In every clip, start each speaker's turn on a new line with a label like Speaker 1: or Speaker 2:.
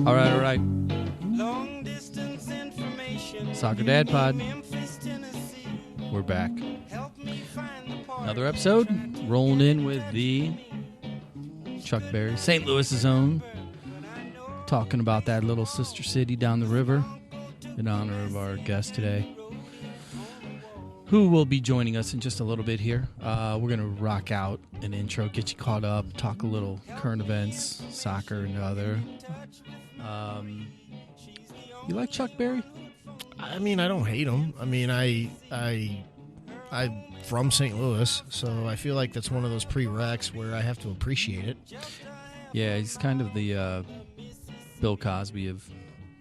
Speaker 1: All right.
Speaker 2: Long distance information.
Speaker 1: Soccer Dad Pod.
Speaker 2: Memphis, Tennessee.
Speaker 1: We're back.
Speaker 2: Help me find the part.
Speaker 1: Another episode. Rolling in with the Chuck Berry, St. Louis's own. Talking about that little sister city down the river in honor of our guest today, who will be joining us in just a little bit here. We're going to rock out an intro, get you caught up, talk a little current events, soccer and other. You like Chuck Berry?
Speaker 3: I mean, I don't hate him. I mean, I'm from St. Louis, so I feel like that's one of those prereqs where I have to appreciate it.
Speaker 1: Yeah, he's kind of the Bill Cosby of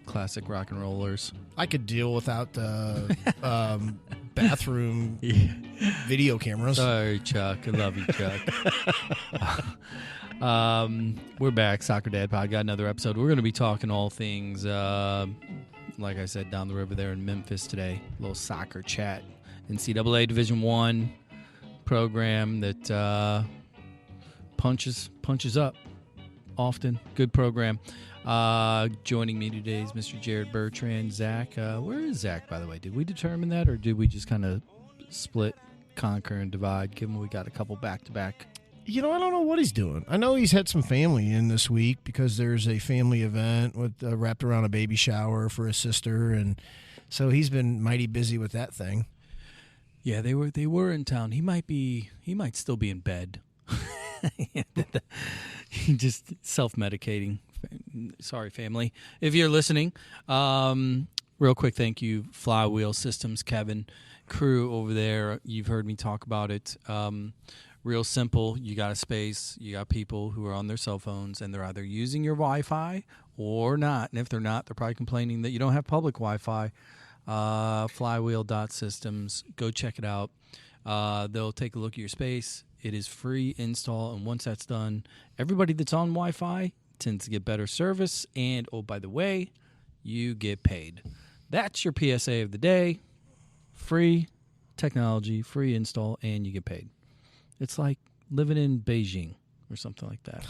Speaker 1: classic rock and rollers.
Speaker 3: I could deal without the bathroom video cameras.
Speaker 1: Sorry, Chuck. I love you, Chuck. We're back. Soccer Dad Pod. Got another episode. We're going to be talking all things, like I said, down the river there in Memphis today. A little soccer chat. NCAA Division I program that punches up often. Good program. Joining me today is Mr. Jared Bertrand. Zach, where is Zach, by the way? Did we determine that, or did we just kind of split, conquer, and divide, given we got a couple back-to-back?
Speaker 3: You know, I don't know what he's doing. I know he's had some family in this week because there's a family event with wrapped around a baby shower for his sister, and so he's been mighty busy with that thing. Yeah,
Speaker 1: they were in town. He might still be in bed. He just self-medicating. Sorry, family. If you're listening, real quick, thank you, Flywheel Systems, Kevin, crew over there. You've heard me talk about it. Real simple. You got a space. You got people who are on their cell phones, and they're either using your Wi-Fi or not. And if they're not, they're probably complaining that you don't have public Wi-Fi. Flywheel.systems. Go check it out. They'll take a look at your space. It is free install, and once that's done, everybody that's on Wi-Fi tends to get better service, and oh, by the way, you get paid. That's your PSA of the day. Free technology, free install, and you get paid. It's like living in Beijing or something like that.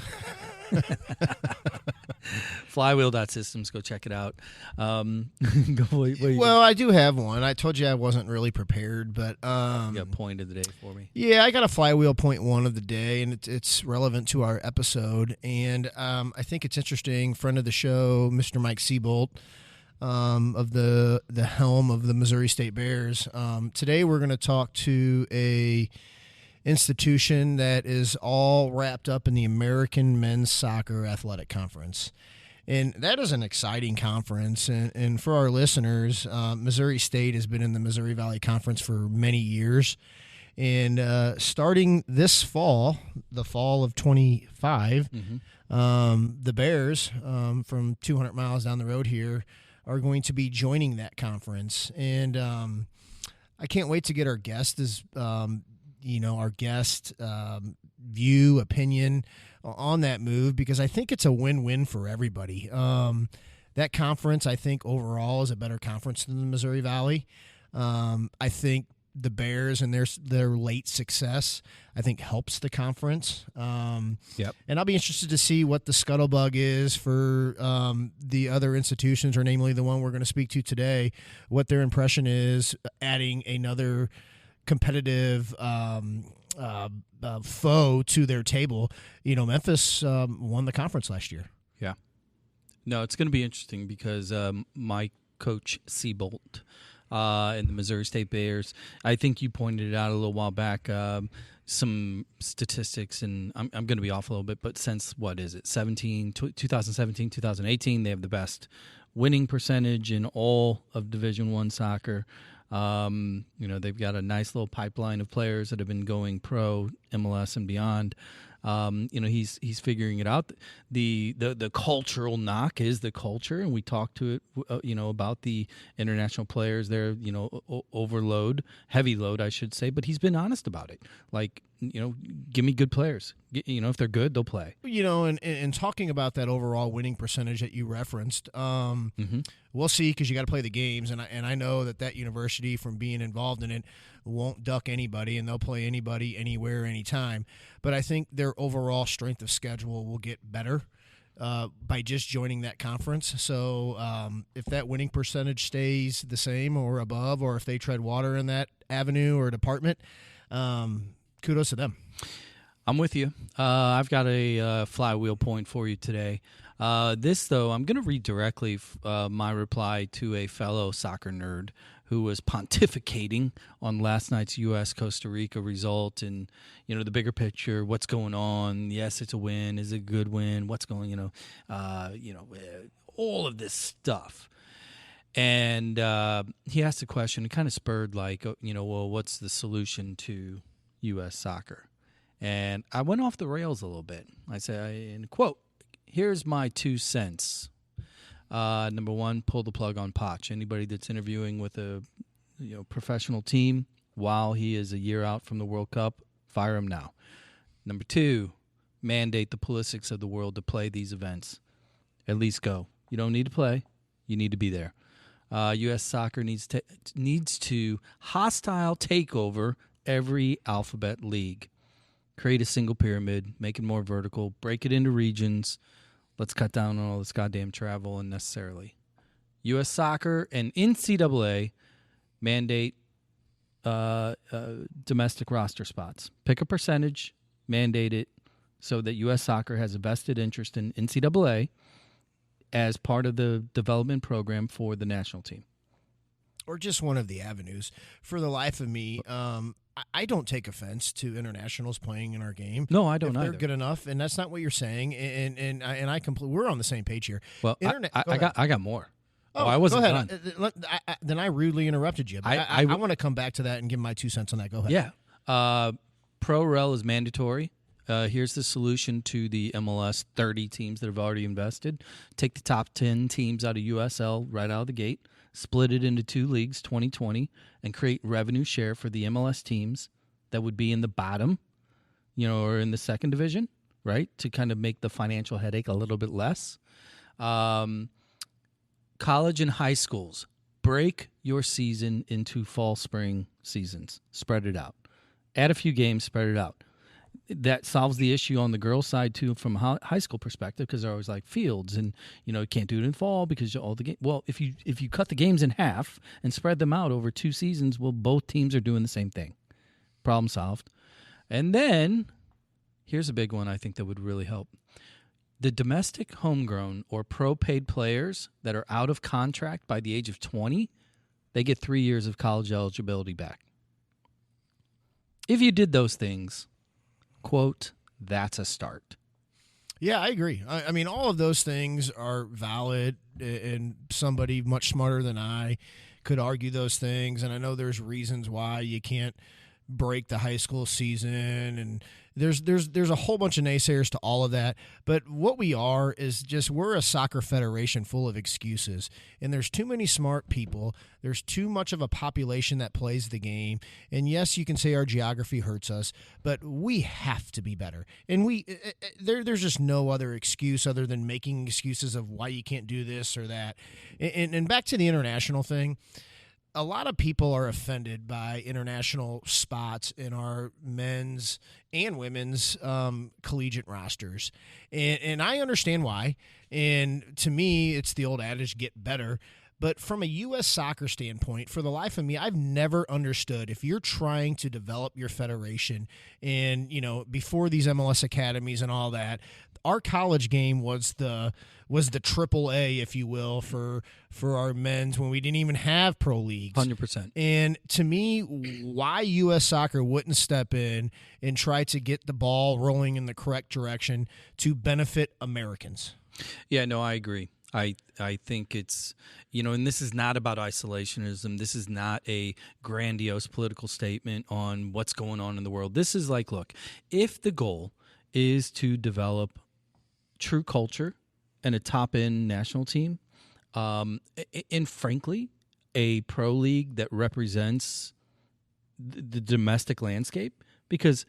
Speaker 1: Flywheel.systems, go check it out.
Speaker 3: Well, I do have one. I told you I wasn't really prepared, but
Speaker 1: you got a point of the day for me.
Speaker 3: Yeah, I got a Flywheel point one of the day, and it's relevant to our episode. And I think it's interesting. Friend of the show, Mr. Mike Seabolt, of the helm of the Missouri State Bears. Today we're going to talk to a institution that is all wrapped up in the American Men's Soccer Athletic Conference. And that is an exciting conference. And for our listeners, Missouri State has been in the Missouri Valley Conference for many years. And starting this fall, the fall of 25, the Bears from 200 miles down the road here are going to be joining that conference. And I can't wait to get our guest view, opinion on that move, because I think it's a win-win for everybody. That conference, I think, overall is a better conference than the Missouri Valley. I think the Bears and their late success, I think, helps the conference.
Speaker 1: Yep.
Speaker 3: And I'll be interested to see what the scuttlebug is for the other institutions, or namely the one we're going to speak to today, what their impression is adding another competitive foe to their table. You know, Memphis won the conference last year.
Speaker 1: Yeah. No, it's going to be interesting because my coach Seabolt and the Missouri State Bears, I think you pointed it out a little while back, some statistics, and I'm going to be off a little bit, but since, 2017, 2018, they have the best winning percentage in all of Division I soccer. They've got a nice little pipeline of players that have been going pro, MLS, and beyond. He's figuring it out. The cultural knock is the culture, and we talked to it, about the international players there, overload, heavy load, I should say, but he's been honest about it. Like, give me good players. If they're good, they'll play.
Speaker 3: And talking about that overall winning percentage that you referenced, we'll see, because you got to play the games, and I know that university, from being involved in it, won't duck anybody, and they'll play anybody, anywhere, anytime. But I think their overall strength of schedule will get better by just joining that conference. So if that winning percentage stays the same or above, or if they tread water in that avenue or department, kudos to them.
Speaker 1: I'm with you. I've got a flywheel point for you today. This, though, I'm going to read directly my reply to a fellow soccer nerd who was pontificating on last night's U.S.-Costa Rica result and, the bigger picture, what's going on. Yes, it's a win. Is it a good win? What's going, all of this stuff. And he asked a question. It kind of spurred well, what's the solution to U.S. soccer? And I went off the rails a little bit. I say, in quote, here's my 2 cents. Number one, pull the plug on Poch. Anybody that's interviewing with a professional team while he is a year out from the World Cup, fire him now. Number two, mandate the Pulisic's of the world to play these events. At least go. You don't need to play. You need to be there. U.S. soccer needs to hostile take over every alphabet league. Create a single pyramid, make it more vertical, break it into regions. Let's cut down on all this goddamn travel unnecessarily. U.S. soccer and NCAA mandate domestic roster spots. Pick a percentage, mandate it so that U.S. soccer has a vested interest in NCAA as part of the development program for the national team.
Speaker 3: Or just one of the avenues. For the life of me, I don't take offense to internationals playing in our game.
Speaker 1: No, I don't
Speaker 3: if
Speaker 1: either.
Speaker 3: They're good enough, and that's not what you're saying. And I completely, we're on the same page here.
Speaker 1: Well, I got more.
Speaker 3: Oh,
Speaker 1: I wasn't
Speaker 3: go ahead.
Speaker 1: done.
Speaker 3: Then I rudely interrupted you. But I want to come back to that and give my 2 cents on that. Go ahead.
Speaker 1: Yeah. Pro Rel is mandatory. Here's the solution to the MLS 30 teams that have already invested. Take the top 10 teams out of USL right out of the gate, split it into 2 leagues, 2020, and create revenue share for the MLS teams that would be in the bottom, or in the second division, right, to kind of make the financial headache a little bit less. College and high schools, break your season into fall, spring seasons. Spread it out. Add a few games, spread it out. That solves the issue on the girls' side, too, from a high school perspective, because they're always like fields, and, you can't do it in fall because all the games. Well, if you cut the games in half and spread them out over 2 seasons, well, both teams are doing the same thing. Problem solved. And then, here's a big one I think that would really help. The domestic homegrown or pro-paid players that are out of contract by the age of 20, they get 3 years of college eligibility back. If you did those things, quote, that's a start.
Speaker 3: Yeah, I agree. I mean, all of those things are valid, and somebody much smarter than I could argue those things. And I know there's reasons why you can't break the high school season, and there's a whole bunch of naysayers to all of that. But what we are is we're a soccer federation full of excuses, and there's too many smart people. There's too much of a population that plays the game. And yes, you can say our geography hurts us, but we have to be better. And there's just no other excuse other than making excuses of why you can't do this or that. And back to the international thing. A lot of people are offended by international spots in our men's and women's collegiate rosters. And I understand why. And to me, it's the old adage, get better. But from a U.S. soccer standpoint, for the life of me, I've never understood if you're trying to develop your federation and, before these MLS academies and all that, our college game was the triple A, if you will, for our men's when we didn't even have pro leagues.
Speaker 1: 100%.
Speaker 3: And to me, why U.S. soccer wouldn't step in and try to get the ball rolling in the correct direction to benefit Americans?
Speaker 1: Yeah, no, I agree. I think it's, and this is not about isolationism. This is not a grandiose political statement on what's going on in the world. This is like, look, if the goal is to develop true culture and a top-end national team, and frankly, a pro league that represents the domestic landscape, because,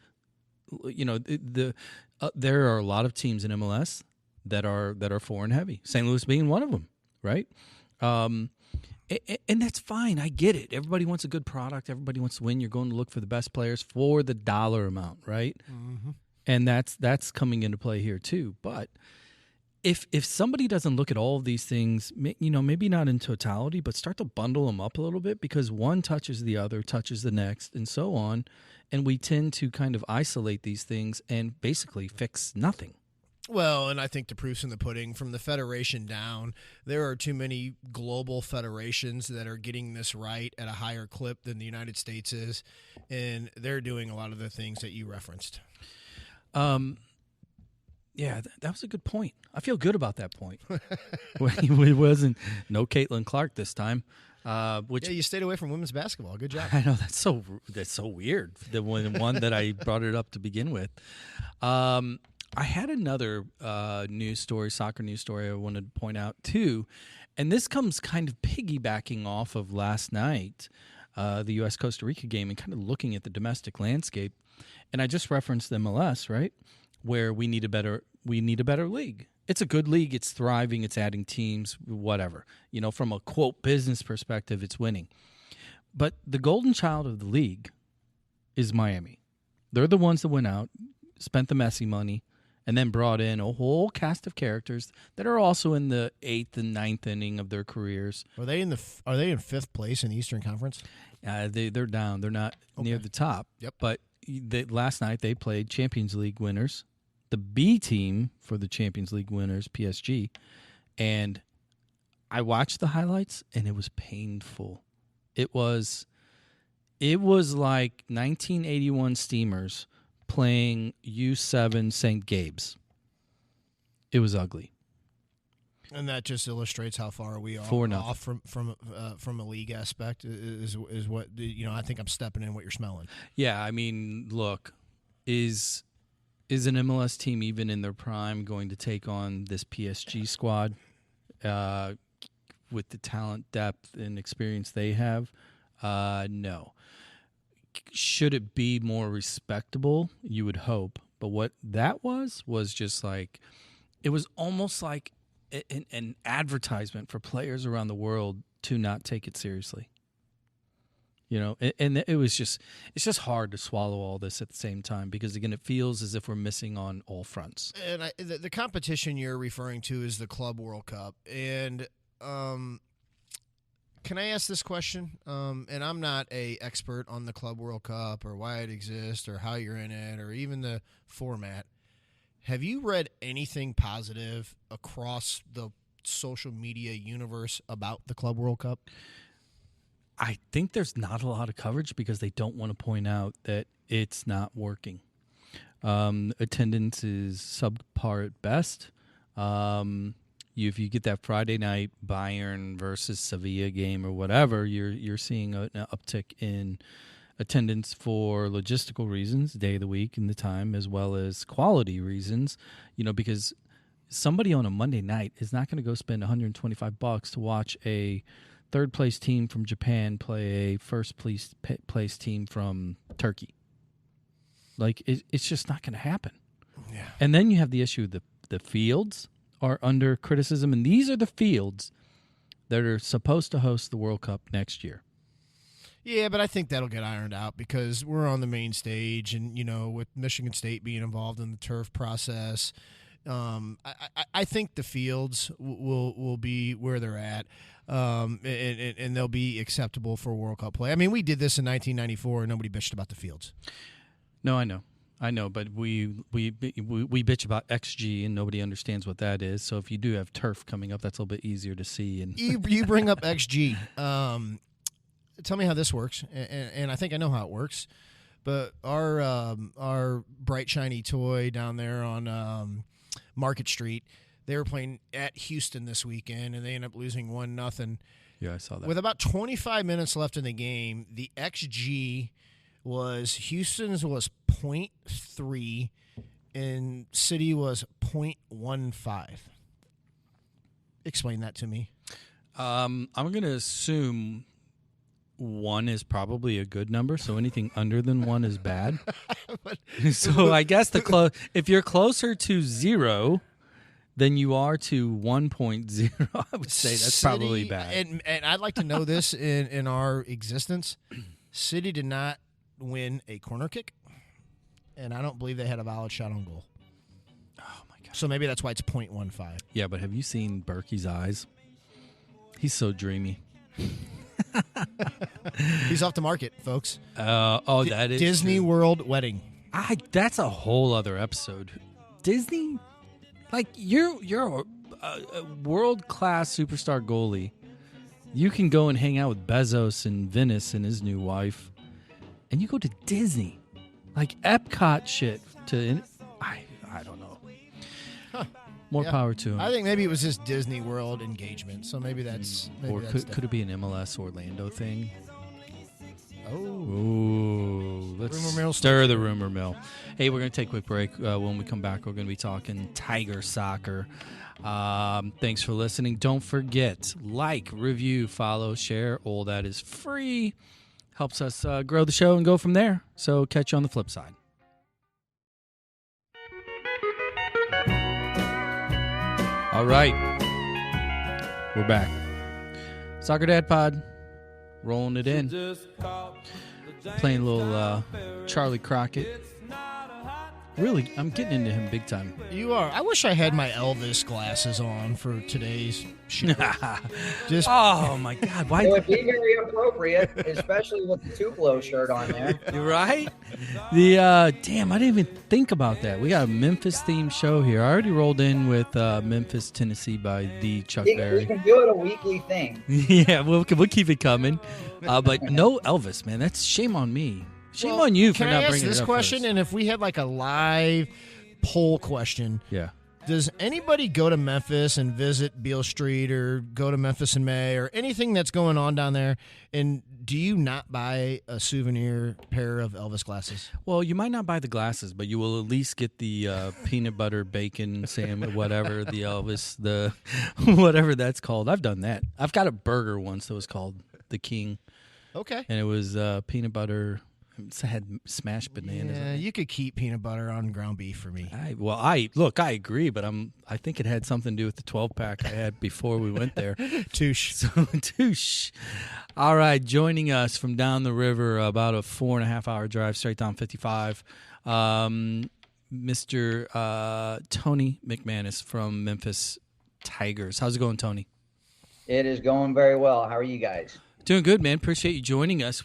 Speaker 1: there are a lot of teams in MLS that are foreign heavy. St. Louis being one of them, right? And that's fine. I get it. Everybody wants a good product. Everybody wants to win. You're going to look for the best players for the dollar amount, right? Mm-hmm. And that's coming into play here too. But if somebody doesn't look at all of these things, maybe not in totality, but start to bundle them up a little bit, because one touches the other, touches the next, and so on, and we tend to kind of isolate these things and basically fix nothing.
Speaker 3: Well, and I think the proof's in the pudding. From the federation down, there are too many global federations that are getting this right at a higher clip than the United States is, and they're doing a lot of the things that you referenced.
Speaker 1: Yeah, that was a good point. I feel good about that point. It wasn't no Caitlin Clark this time. Which
Speaker 3: you stayed away from women's basketball. Good job.
Speaker 1: I know that's so weird. The one that I brought it up to begin with. I had another soccer news story I wanted to point out too, and this comes kind of piggybacking off of last night, the U.S. Costa Rica game, and kind of looking at the domestic landscape. And I just referenced MLS, right, where we need a better league. It's a good league. It's thriving. It's adding teams. Whatever, from a quote business perspective, it's winning. But the golden child of the league is Miami. They're the ones that went out, spent the Messi money, and then brought in a whole cast of characters that are also in the 8th and 9th inning of their careers.
Speaker 3: Are they in 5th place in the Eastern Conference?
Speaker 1: They're down. They're not near the top.
Speaker 3: Yep.
Speaker 1: But last night they played Champions League winners, the B team for the Champions League winners, PSG, and I watched the highlights and it was painful. It was like 1981 Steamers playing U7 St. Gabe's. It was ugly.
Speaker 3: And that just illustrates how far we are
Speaker 1: 4-0
Speaker 3: off from a league aspect is what I think I'm stepping in what you're smelling.
Speaker 1: Yeah, I mean, look, is an MLS team even in their prime going to take on this PSG squad with the talent, depth, and experience they have? No. Should it be more respectable? You would hope. But what that was just like, it was almost like an advertisement for players around the world to not take it seriously. And it's just hard to swallow all this at the same time, because again, it feels as if we're missing on all fronts.
Speaker 3: And the competition you're referring to is the Club World Cup. And can I ask this question? And I'm not an expert on the Club World Cup or why it exists or how you're in it or even the format. Have you read anything positive across the social media universe about the Club World Cup?
Speaker 1: I think there's not a lot of coverage because they don't want to point out that it's not working. Attendance is subpar at best. If you get that Friday night Bayern versus Sevilla game or whatever, you're seeing an uptick in attendance for logistical reasons, day of the week and the time, as well as quality reasons. Because somebody on a Monday night is not going to go spend $125 to watch a third-place team from Japan play a first-place team from Turkey. Like, it's just not going to happen.
Speaker 3: Yeah.
Speaker 1: And then you have the issue that the fields are under criticism, and these are the fields that are supposed to host the World Cup next year.
Speaker 3: Yeah, but I think that'll get ironed out because we're on the main stage, and with Michigan State being involved in the turf process, I think the fields will be where they're at, and they'll be acceptable for World Cup play. I mean, we did this in 1994, and nobody bitched about the fields.
Speaker 1: No, I know, but we bitch about XG, and nobody understands what that is. So if you do have turf coming up, that's a little bit easier to see. And
Speaker 3: you bring up XG. Tell me how this works, and I think I know how it works. But our bright shiny toy down there on Market Street, they were playing at Houston this weekend, and they ended up losing 1-0.
Speaker 1: Yeah, I saw that.
Speaker 3: With about 25 minutes left in the game, the XG was Houston's was 0.3 and City was 0.15. Explain that to me.
Speaker 1: I'm going to assume 1 is probably a good number, so anything under than 1 is bad. So I guess if you're closer to 0 than you are to 1.0, I would say that's
Speaker 3: City,
Speaker 1: probably bad.
Speaker 3: And I'd like to know this in our existence. City did not win a corner kick, and I don't believe they had a valid shot on goal.
Speaker 1: Oh my
Speaker 3: So maybe that's why it's 0.15.
Speaker 1: Yeah, but have you seen Berkey's eyes? He's so dreamy.
Speaker 3: He's off the market, folks.
Speaker 1: That is
Speaker 3: Disney
Speaker 1: true.
Speaker 3: World wedding.
Speaker 1: That's a whole other episode. Disney, like you're a world-class superstar goalie. You can go and hang out with Bezos and Venice and his new wife, and you go to Disney, like Epcot shit. I don't know.
Speaker 3: Huh.
Speaker 1: More power to him.
Speaker 3: I think maybe it was his Disney World engagement. So maybe that's. Maybe
Speaker 1: or
Speaker 3: that's
Speaker 1: could it be an MLS Orlando thing?
Speaker 3: Oh,
Speaker 1: Let's
Speaker 3: Rumor mill
Speaker 1: stir the rumor mill. Hey, we're going to take a quick break. When we come back, we're going to be talking Tiger soccer. Thanks for listening. Don't forget, like, review, follow, share. All that is free. Helps us grow the show and go from there. So catch you on the flip side. All right. We're back. Soccer Dad Pod. Rolling it in. Playing a little Charlie Crockett. Really, I'm getting into him big time.
Speaker 3: you are. I wish I had my Elvis glasses on for today's show. Just
Speaker 1: Oh, my God. Why?
Speaker 4: It would be very appropriate, especially with the Tupelo shirt on there.
Speaker 1: You're right. Damn, I didn't even think about that. We got a Memphis themed show here. I already rolled in with Memphis, Tennessee by the Chuck
Speaker 4: We
Speaker 1: Berry.
Speaker 4: can do it a weekly thing.
Speaker 1: Yeah, we'll keep it coming. But no Elvis, man. That's shame on me. Shame on you for
Speaker 3: Can
Speaker 1: not
Speaker 3: I ask
Speaker 1: bringing
Speaker 3: this
Speaker 1: it up
Speaker 3: question?
Speaker 1: first.
Speaker 3: And if we had like a live poll question,
Speaker 1: Yeah.
Speaker 3: does anybody go to Memphis and visit Beale Street or go to Memphis in May or anything that's going on down there? And do you not buy a souvenir pair of Elvis glasses?
Speaker 1: Well, you might not buy the glasses, but you will at least get the peanut butter bacon sandwich, whatever the Elvis, the whatever that's called. I've done that. I've got a burger once that was called the King,
Speaker 3: Okay.
Speaker 1: and it was peanut butter. It had smashed bananas.
Speaker 3: Yeah, you could keep peanut butter on ground beef for me.
Speaker 1: I agree, but I think it had something to do with the 12-pack I had before we went there.
Speaker 3: Touche.
Speaker 1: So, touche. All right, joining us from down the river, about a 4.5-hour drive straight down 55, Mr. Tony McManus from Memphis Tigers. How's it going, Tony?
Speaker 4: It is going very well. How are you guys?
Speaker 1: Doing good, man. Appreciate you joining us.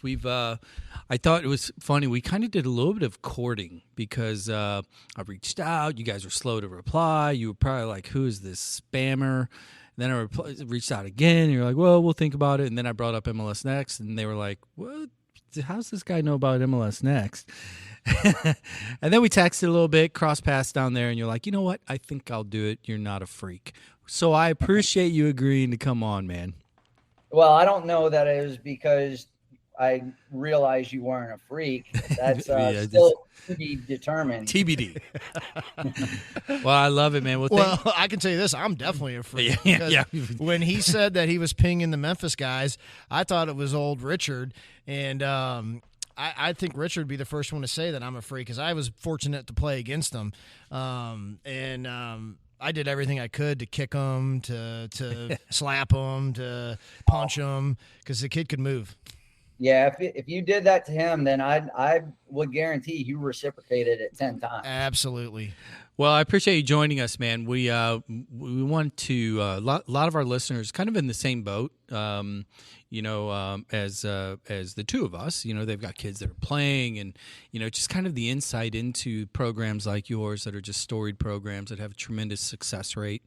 Speaker 1: I thought it was funny. We kind of did a little bit of courting because I reached out. You guys were slow to reply. You were probably like, who is this spammer? And then I reached out again. And you're like, well, we'll think about it. And then I brought up MLS Next, and they were like, what? How's this guy know about MLS Next? And then we texted a little bit, cross paths down there, and you're like, you know what? I think I'll do it. You're not a freak. So I appreciate you agreeing to come on, man.
Speaker 4: Well, I don't know that it was because I realized you weren't a freak. That's
Speaker 1: Yeah,
Speaker 4: still to be determined.
Speaker 1: TBD. Well, I love it, man.
Speaker 3: Well, I can tell you this. I'm definitely a freak.
Speaker 1: Yeah.
Speaker 3: When he said that he was pinging the Memphis guys, I thought it was old Richard. And I think Richard would be the first one to say that I'm a freak because I was fortunate to play against him. I did everything I could to kick him, to slap him, to punch him because the kid could move.
Speaker 4: Yeah, if you did that to him, then I would guarantee you reciprocated it 10 times.
Speaker 3: Absolutely.
Speaker 1: Well, I appreciate you joining us, man. We want to a lot of our listeners kind of in the same boat, as the two of us. You know, they've got kids that are playing, and just kind of the insight into programs like yours that are just storied programs that have a tremendous success rate.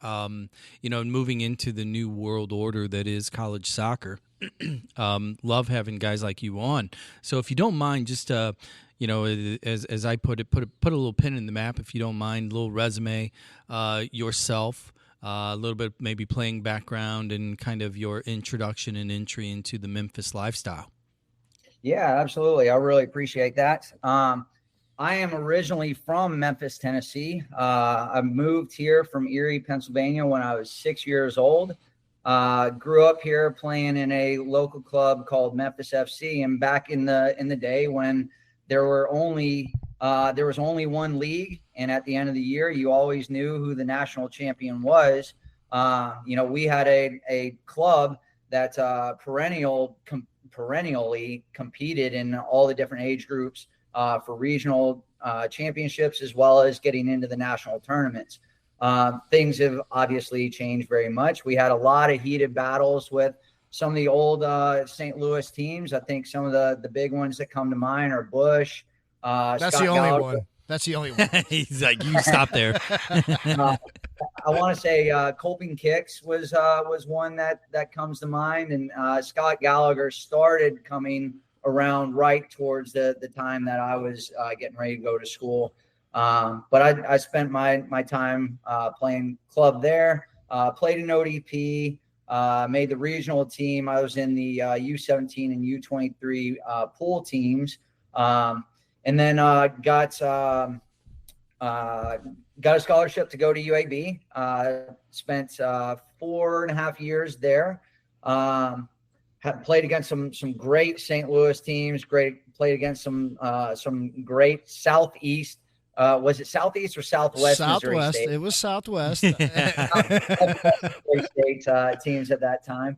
Speaker 1: Moving into the new world order that is college soccer. Love having guys like you on. So if you don't mind, just as I put it, put a little pin in the map. If you don't mind, a little resume, yourself, a little bit maybe playing background, and kind of your introduction and entry into the Memphis lifestyle.
Speaker 4: Yeah, absolutely. I really appreciate that. I am originally from Memphis, Tennessee. I moved here from Erie, Pennsylvania when I was 6 years old. Grew up here playing in a local club called Memphis FC. And back in the day when there was only one league, and at the end of the year, you always knew who the national champion was. We had a club that perennially competed in all the different age groups for regional championships as well as getting into the national tournaments. Things have obviously changed very much. We had a lot of heated battles with some of the old St. Louis teams. I think some of the big ones that come to mind are Bush.
Speaker 3: That's
Speaker 4: Scott
Speaker 3: the only
Speaker 4: Gallagher.
Speaker 3: one. That's the only one.
Speaker 1: He's like, you stop there.
Speaker 4: I want to say Colping Kicks was one that comes to mind, and Scott Gallagher started coming around right towards the time that I was getting ready to go to school. But I spent my time playing club there, played in ODP, made the regional team. I was in the U17 and U23 pool teams, and then got a scholarship to go to UAB. Spent 4.5 years there. Had played against some great St. Louis teams. Played against some great Southeast. Was it Southeast or Southwest?
Speaker 3: Southwest.
Speaker 4: Missouri State?
Speaker 3: It was Southwest.
Speaker 4: State teams at that time.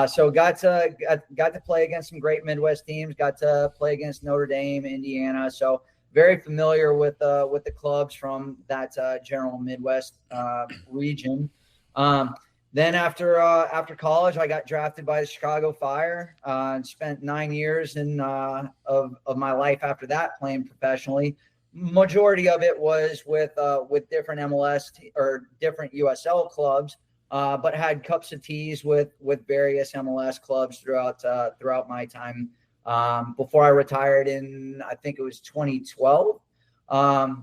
Speaker 4: So got to play against some great Midwest teams. Got to play against Notre Dame, Indiana. So very familiar with the clubs from that general Midwest region. Then after college, I got drafted by the Chicago Fire and spent 9 years of my life after that playing professionally. Majority of it was with different MLS or different USL clubs, but had cups of teas with various MLS clubs throughout my time. Before I retired in, I think it was 2012.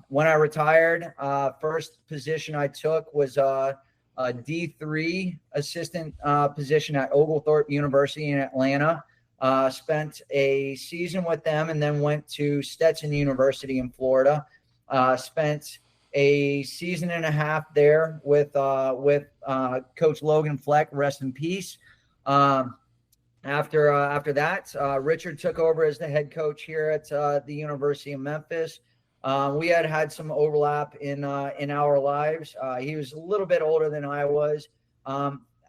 Speaker 4: When I retired, first position I took was a D3 assistant position at Oglethorpe University in Atlanta. Spent a season with them and then went to Stetson University in Florida. Spent a season and a half there with Coach Logan Fleck, rest in peace. After that, Richard took over as the head coach here at the University of Memphis. We had some overlap in our lives. He was a little bit older than I was.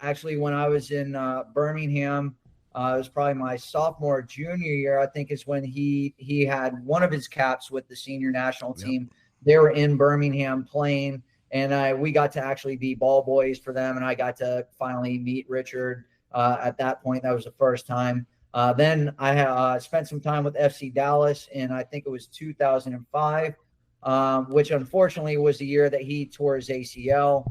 Speaker 4: Actually, when I was in Birmingham, it was probably my sophomore, junior year, I think is when he had one of his caps with the senior national team. Yep. They were in Birmingham playing, and we got to actually be ball boys for them, and I got to finally meet Richard at that point. That was the first time. Then I spent some time with FC Dallas in, I think it was 2005, which unfortunately was the year that he tore his ACL.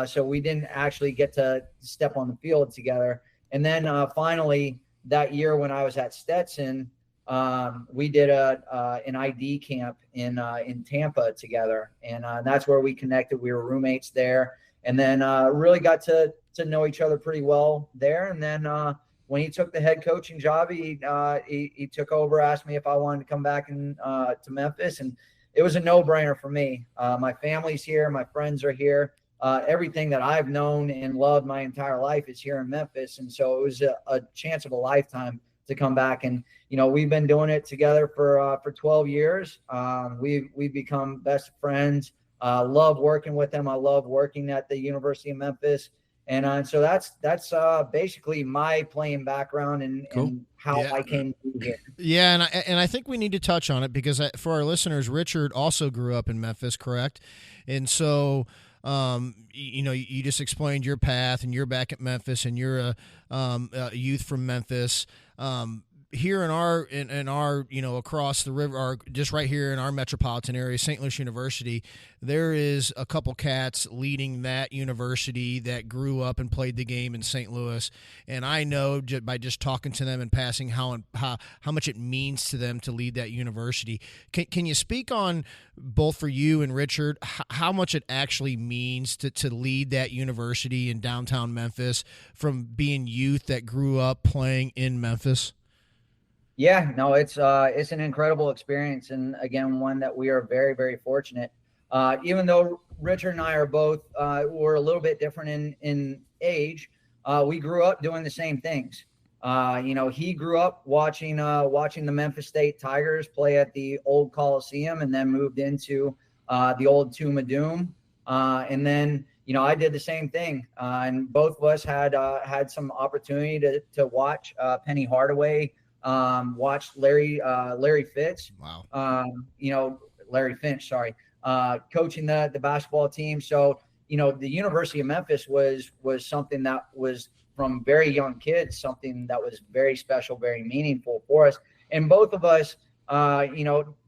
Speaker 4: So we didn't actually get to step on the field together. And then finally that year when I was at Stetson, we did an ID camp in Tampa together. And that's where we connected. We were roommates there, and then really got to know each other pretty well there. And then when he took the head coaching job, he took over, asked me if I wanted to come back to Memphis, and it was a no-brainer for me. My family's here, my friends are here. Everything that I've known and loved my entire life is here in Memphis, and so it was a chance of a lifetime to come back. And we've been doing it together for 12 years. We've become best friends. Love working with them. I love working at the University of Memphis. And so that's basically my playing background and, cool. And how I came to here.
Speaker 3: Yeah, and I think we need to touch on it because for our listeners, Richard also grew up in Memphis, correct? And so, you just explained your path, and you're back at Memphis, and you're a youth from Memphis. Here in our across the river, or just right here in our metropolitan area, St. Louis University, there is a couple cats leading that university that grew up and played the game in St. Louis, and I know by just talking to them and passing how much it means to them to lead that university. Can you speak on, both for you and Richard, how much it actually means to lead that university in downtown Memphis from being youth that grew up playing in Memphis?
Speaker 4: Yeah, no, it's an incredible experience, and again, one that we are very, very fortunate. Even though Richard and I are both we're a little bit different in age, we grew up doing the same things. He grew up watching the Memphis State Tigers play at the old Coliseum, and then moved into the old Tomb of Doom, and then I did the same thing. And both of us had some opportunity to watch Penny Hardaway. Watched Larry Fitz.
Speaker 3: Wow.
Speaker 4: Larry Finch, sorry, coaching the basketball team. So, the University of Memphis was something that was, from very young kids, something that was very special, very meaningful for us. And both of us,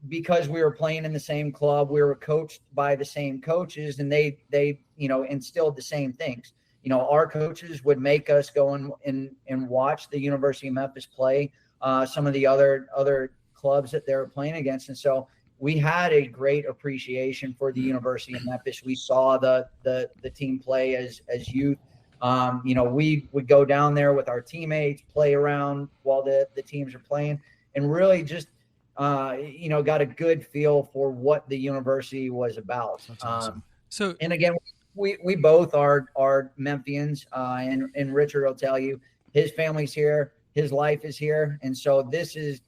Speaker 4: because we were playing in the same club, we were coached by the same coaches, and they instilled the same things. Our coaches would make us go and watch the University of Memphis play some of the other clubs that they were playing against. And so we had a great appreciation for the University of Memphis. We saw the team play as youth. We would go down there with our teammates, play around while the teams are playing, and really just, got a good feel for what the university was about.
Speaker 1: That's awesome.
Speaker 4: And again, we both are Memphians, and Richard will tell you his family's here, his life is here. And so this is,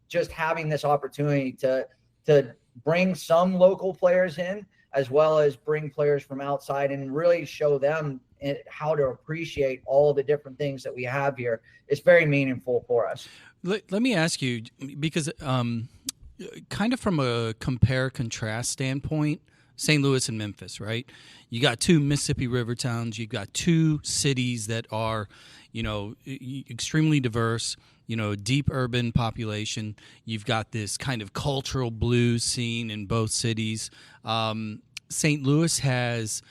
Speaker 4: just having this opportunity to bring some local players in, as well as bring players from outside, and really show them how to appreciate all the different things that we have here. It's very meaningful for us.
Speaker 1: Let me ask you, because kind of from a compare-contrast standpoint, St. Louis and Memphis, right? You got two Mississippi River towns. You've got two cities that are, extremely diverse, deep urban population. You've got this kind of cultural blues scene in both cities. St. Louis has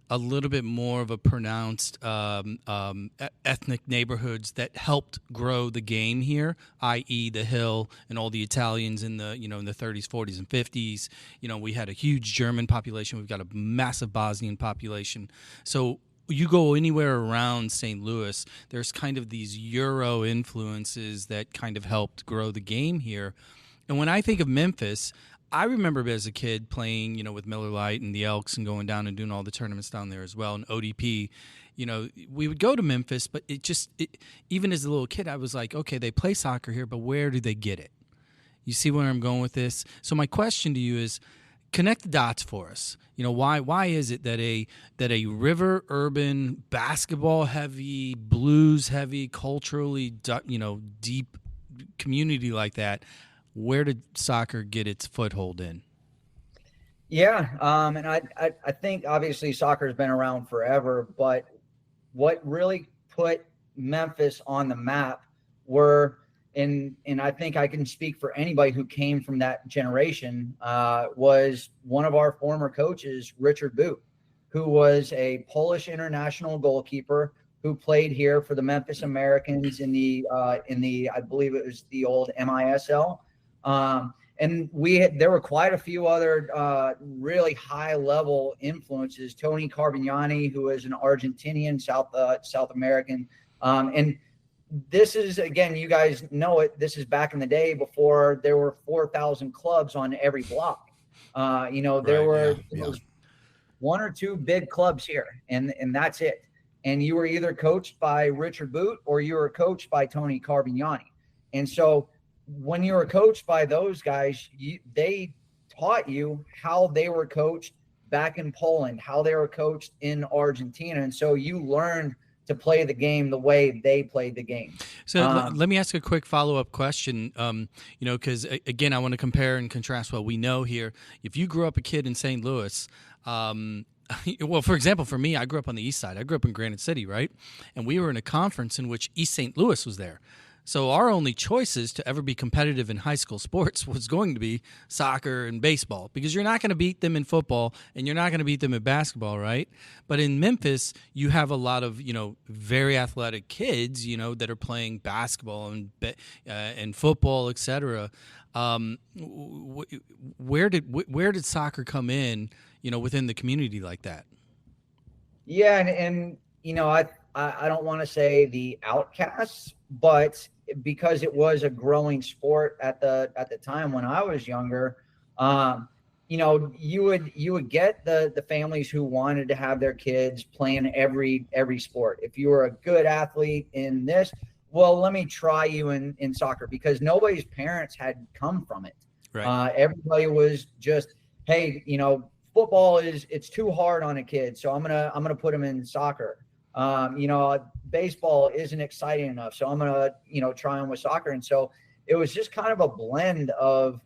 Speaker 1: a little bit more of a pronounced ethnic neighborhoods that helped grow the game here, i.e. the Hill and all the Italians in the in the 30s, 40s, and 50s. We had a huge German population. We've got a massive Bosnian population. So you go anywhere around St. Louis, there's kind of these Euro influences that kind of helped grow the game here. And when I think of Memphis, I remember as a kid playing, with Miller Lite and the Elks and going down and doing all the tournaments down there as well. And ODP, we would go to Memphis, but even as a little kid, I was like, okay, they play soccer here, but where do they get it? You see where I'm going with this? So my question to you is, connect the dots for us. Why is it that a river urban, basketball heavy, blues heavy, culturally deep community like that, where did soccer get its foothold in?
Speaker 4: Yeah, and I think obviously soccer has been around forever, but what really put Memphis on the map were, and I think I can speak for anybody who came from that generation, was one of our former coaches, Richard Boot, who was a Polish international goalkeeper who played here for the Memphis Americans in the I believe it was the old MISL. And there were quite a few other really high level influences. Tony Carbignani, who is an Argentinian South American, and this is, again, you guys know it. This is back in the day before there were 4,000 clubs on every block. There was one or two big clubs here, and that's it. And you were either coached by Richard Boot or you were coached by Tony Carbignani. And so when you were coached by those guys, they taught you how they were coached back in Poland, how they were coached in Argentina. And so you learned to play the game the way they played the game.
Speaker 1: So let me ask a quick follow-up question, because, again, I want to compare and contrast what we know here. If you grew up a kid in St. Louis, well, for example, for me, I grew up on the east side. I grew up in Granite City, right? And we were in a conference in which East St. Louis was there. So our only choices to ever be competitive in high school sports was going to be soccer and baseball, because you're not going to beat them in football and you're not going to beat them in basketball, right? But in Memphis, you have a lot of, very athletic kids, that are playing basketball and football, et cetera. Where did soccer come in, within the community like that?
Speaker 4: Yeah, and I don't want to say the outcasts, but because it was a growing sport at the time when I was younger, you would get the families who wanted to have their kids playing every sport. If you were a good athlete in this, well, let me try you in soccer, because nobody's parents had come from it.
Speaker 1: Right.
Speaker 4: Everybody was just, hey, football it's too hard on a kid, so I'm gonna put him in soccer. Baseball isn't exciting enough, so I'm gonna try him with soccer. And so it was just kind of a blend of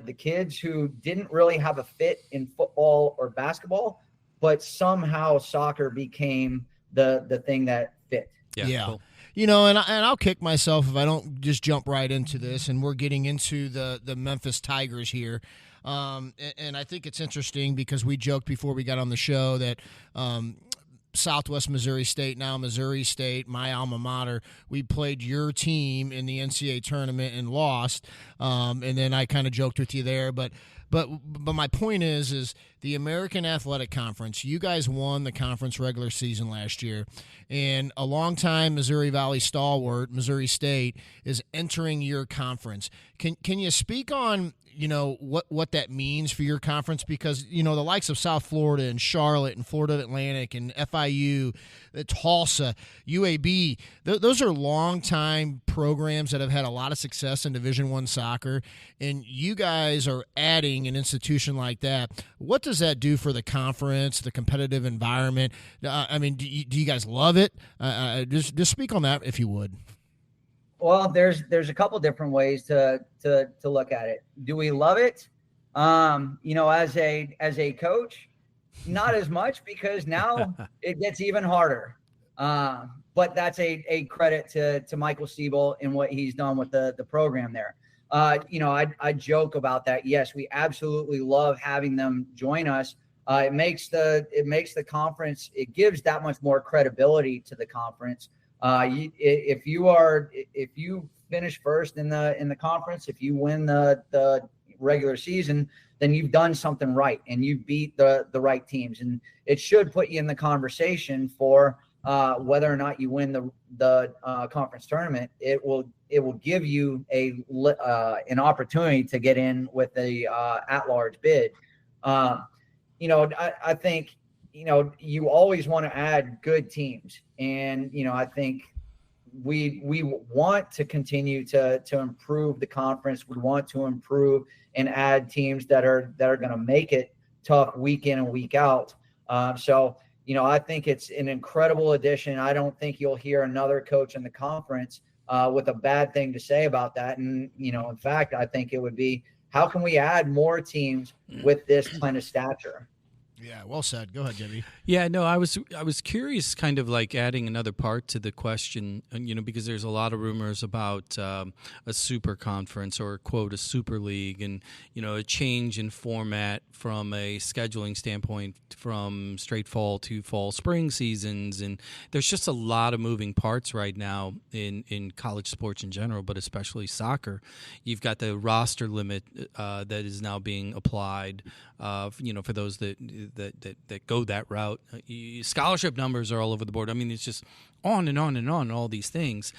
Speaker 4: the kids who didn't really have a fit in football or basketball, but somehow soccer became the thing that fit.
Speaker 3: Yeah.
Speaker 1: Cool.
Speaker 3: You know, and I'll kick myself if I don't just jump right into this. And we're getting into the Memphis Tigers here. And I think it's interesting because we joked before we got on the show that Southwest Missouri State, now Missouri State, my alma mater, we played your team in the NCAA tournament and lost. And then I kind of joked with you there. But my point is the American Athletic Conference, you guys won the conference regular season last year, and a longtime Missouri Valley stalwart, Missouri State, is entering your conference. Can you speak on, you know, what that means for your conference? Because, you know, the likes of South Florida and Charlotte and Florida Atlantic and FIU, Tulsa, UAB, those are longtime programs that have had a lot of success in Division I soccer, and you guys are adding an institution like that. What does that do for the conference, the competitive environment? I mean, do you guys love it? Just speak on that if you would.
Speaker 4: Well, there's a couple different ways to look at it. Do we love it? You know, as a coach, not as much, because now it gets even harder. But that's a credit to Michael Siebel and what he's done with the program there. You know, I joke about that. Yes, we absolutely love having them join us. It makes the conference, it gives that much more credibility to the conference. If you finish first in the conference, if you win the regular season, then you've done something right and you beat the right teams, and it should put you in the conversation for whether or not you win the conference tournament. It will give you an opportunity to get in with a at-large bid. You know, I think, you know, you always want to add good teams, and, you know, I think we want to continue to improve the conference. We want to improve and add teams that are going to make it tough week in and week out. So, you know, I think it's an incredible addition. I don't think you'll hear another coach in the conference with a bad thing to say about that. And, you know, in fact, I think it would be, how can we add more teams with this kind of stature?
Speaker 3: Yeah, well said. Go ahead, Jimmy.
Speaker 1: Yeah, no, I was curious, kind of like adding another part to the question, you know, because there's a lot of rumors about a super conference or, quote, a super league, and, you know, a change in format from a scheduling standpoint from straight fall to fall spring seasons. And there's just a lot of moving parts right now in college sports in general, but especially soccer. You've got the roster limit that is now being applied, you know, for those that go that route. Scholarship numbers are all over the board. I mean, it's just on and on and on, all these things.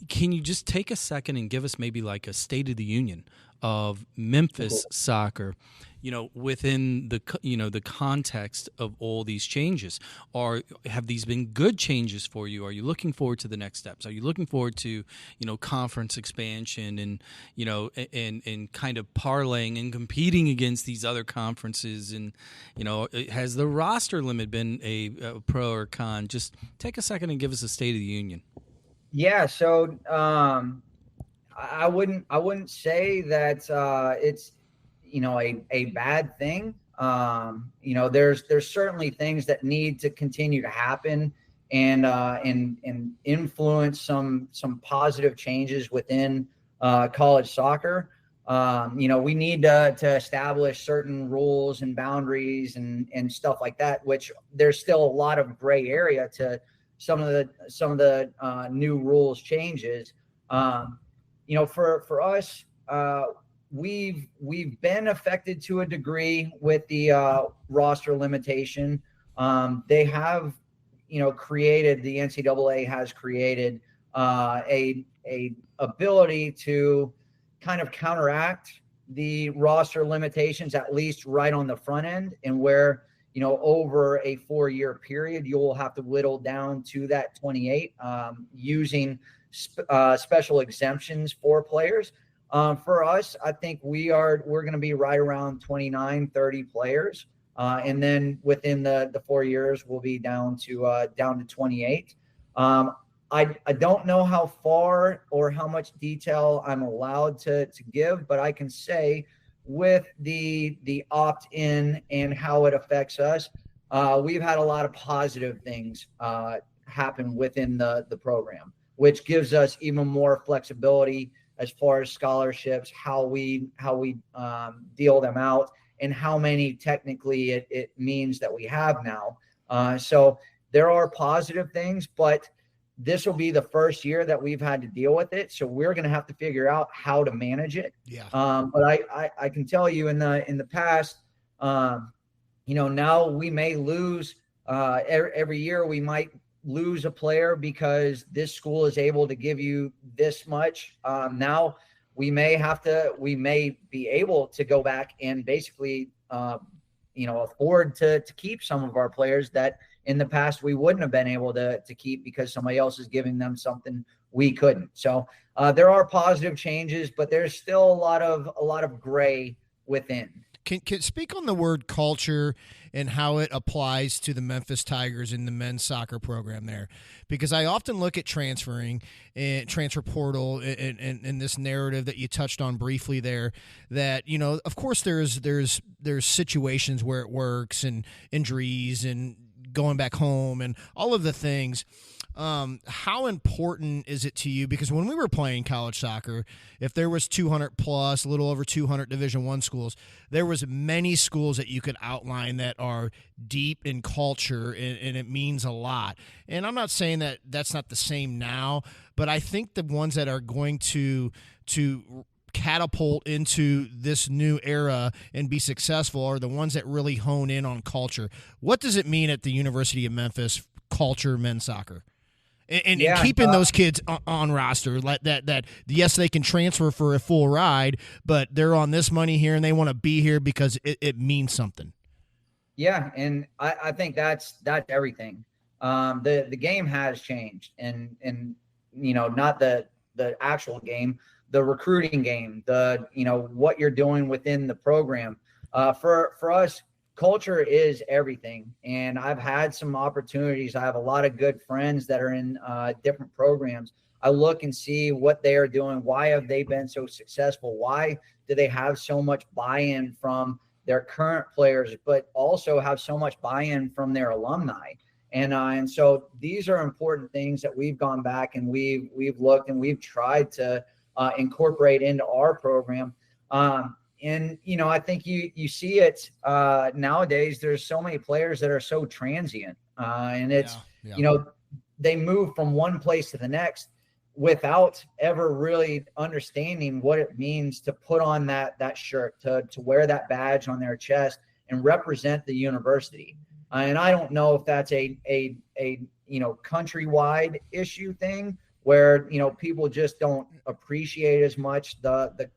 Speaker 1: Can you just take a second and give us maybe like a state of the union of Memphis soccer, you know, within the, you know, the context of all these changes? Or have these been good changes for you? Are you looking forward to the next steps? Are you looking forward to, you know, conference expansion and, you know, and kind of parlaying and competing against these other conferences? And, you know, has the roster limit been a pro or con? Just take a second and give us a state of the union.
Speaker 4: Yeah. So I wouldn't say that it's, you know, a bad thing. You know, there's certainly things that need to continue to happen and influence some positive changes within college soccer. You know, we need to establish certain rules and boundaries and stuff like that, which there's still a lot of gray area to some of the new rules changes. You know, for us, we've been affected to a degree with the roster limitation. They have, you know, the NCAA has created a ability to kind of counteract the roster limitations, at least right on the front end, and where, you know, over a 4-year period, you'll have to whittle down to that 28 using special exemptions for players. For us, I think we're going to be right around 29, 30 players. And then within the 4 years, we'll be down to 28. I don't know how far or how much detail I'm allowed to give, but I can say with the opt-in and how it affects us, we've had a lot of positive things happen within the program, which gives us even more flexibility as far as scholarships, how we deal them out, and how many technically it means that we have now. So there are positive things, but this will be the first year that we've had to deal with it. So we're going to have to figure out how to manage it.
Speaker 3: Yeah.
Speaker 4: But I can tell you in the past, now we may lose every year. We might lose a player because this school is able to give you this much. Now we may be able to go back and basically, afford to keep some of our players that in the past we wouldn't have been able to keep because somebody else is giving them something we couldn't. So there are positive changes, but there's still a lot of gray within.
Speaker 3: Can speak on the word culture and how it applies to the Memphis Tigers in the men's soccer program there, because I often look at transferring and transfer portal and this narrative that you touched on briefly there, that, of course there's situations where it works and injuries and going back home and all of the things. How important is it to you? Because when we were playing college soccer, if there was 200 plus, a little over 200 Division I schools, there was many schools that you could outline that are deep in culture, and it means a lot. And I'm not saying that that's not the same now, but I think the ones that are going to catapult into this new era and be successful are the ones that really hone in on culture. What does it mean at the University of Memphis, culture, men's soccer? And keeping those kids on roster, that yes, they can transfer for a full ride, but they're on this money here and they want to be here because it means something.
Speaker 4: Yeah, and I think that's everything. The game has changed, and not the actual game, the recruiting game, what you're doing within the program. For us, culture is everything. And I've had some opportunities. I have a lot of good friends that are in different programs. I look and see what they are doing. Why have they been so successful? Why do they have so much buy-in from their current players, but also have so much buy-in from their alumni? And so these are important things that we've gone back and we've looked and we've tried to incorporate into our program. And, I think you see it nowadays. There's so many players that are so transient and it's, they move from one place to the next without ever really understanding what it means to put on that shirt, to wear that badge on their chest and represent the university. And I don't know if that's a countrywide issue thing where, people just don't appreciate as much the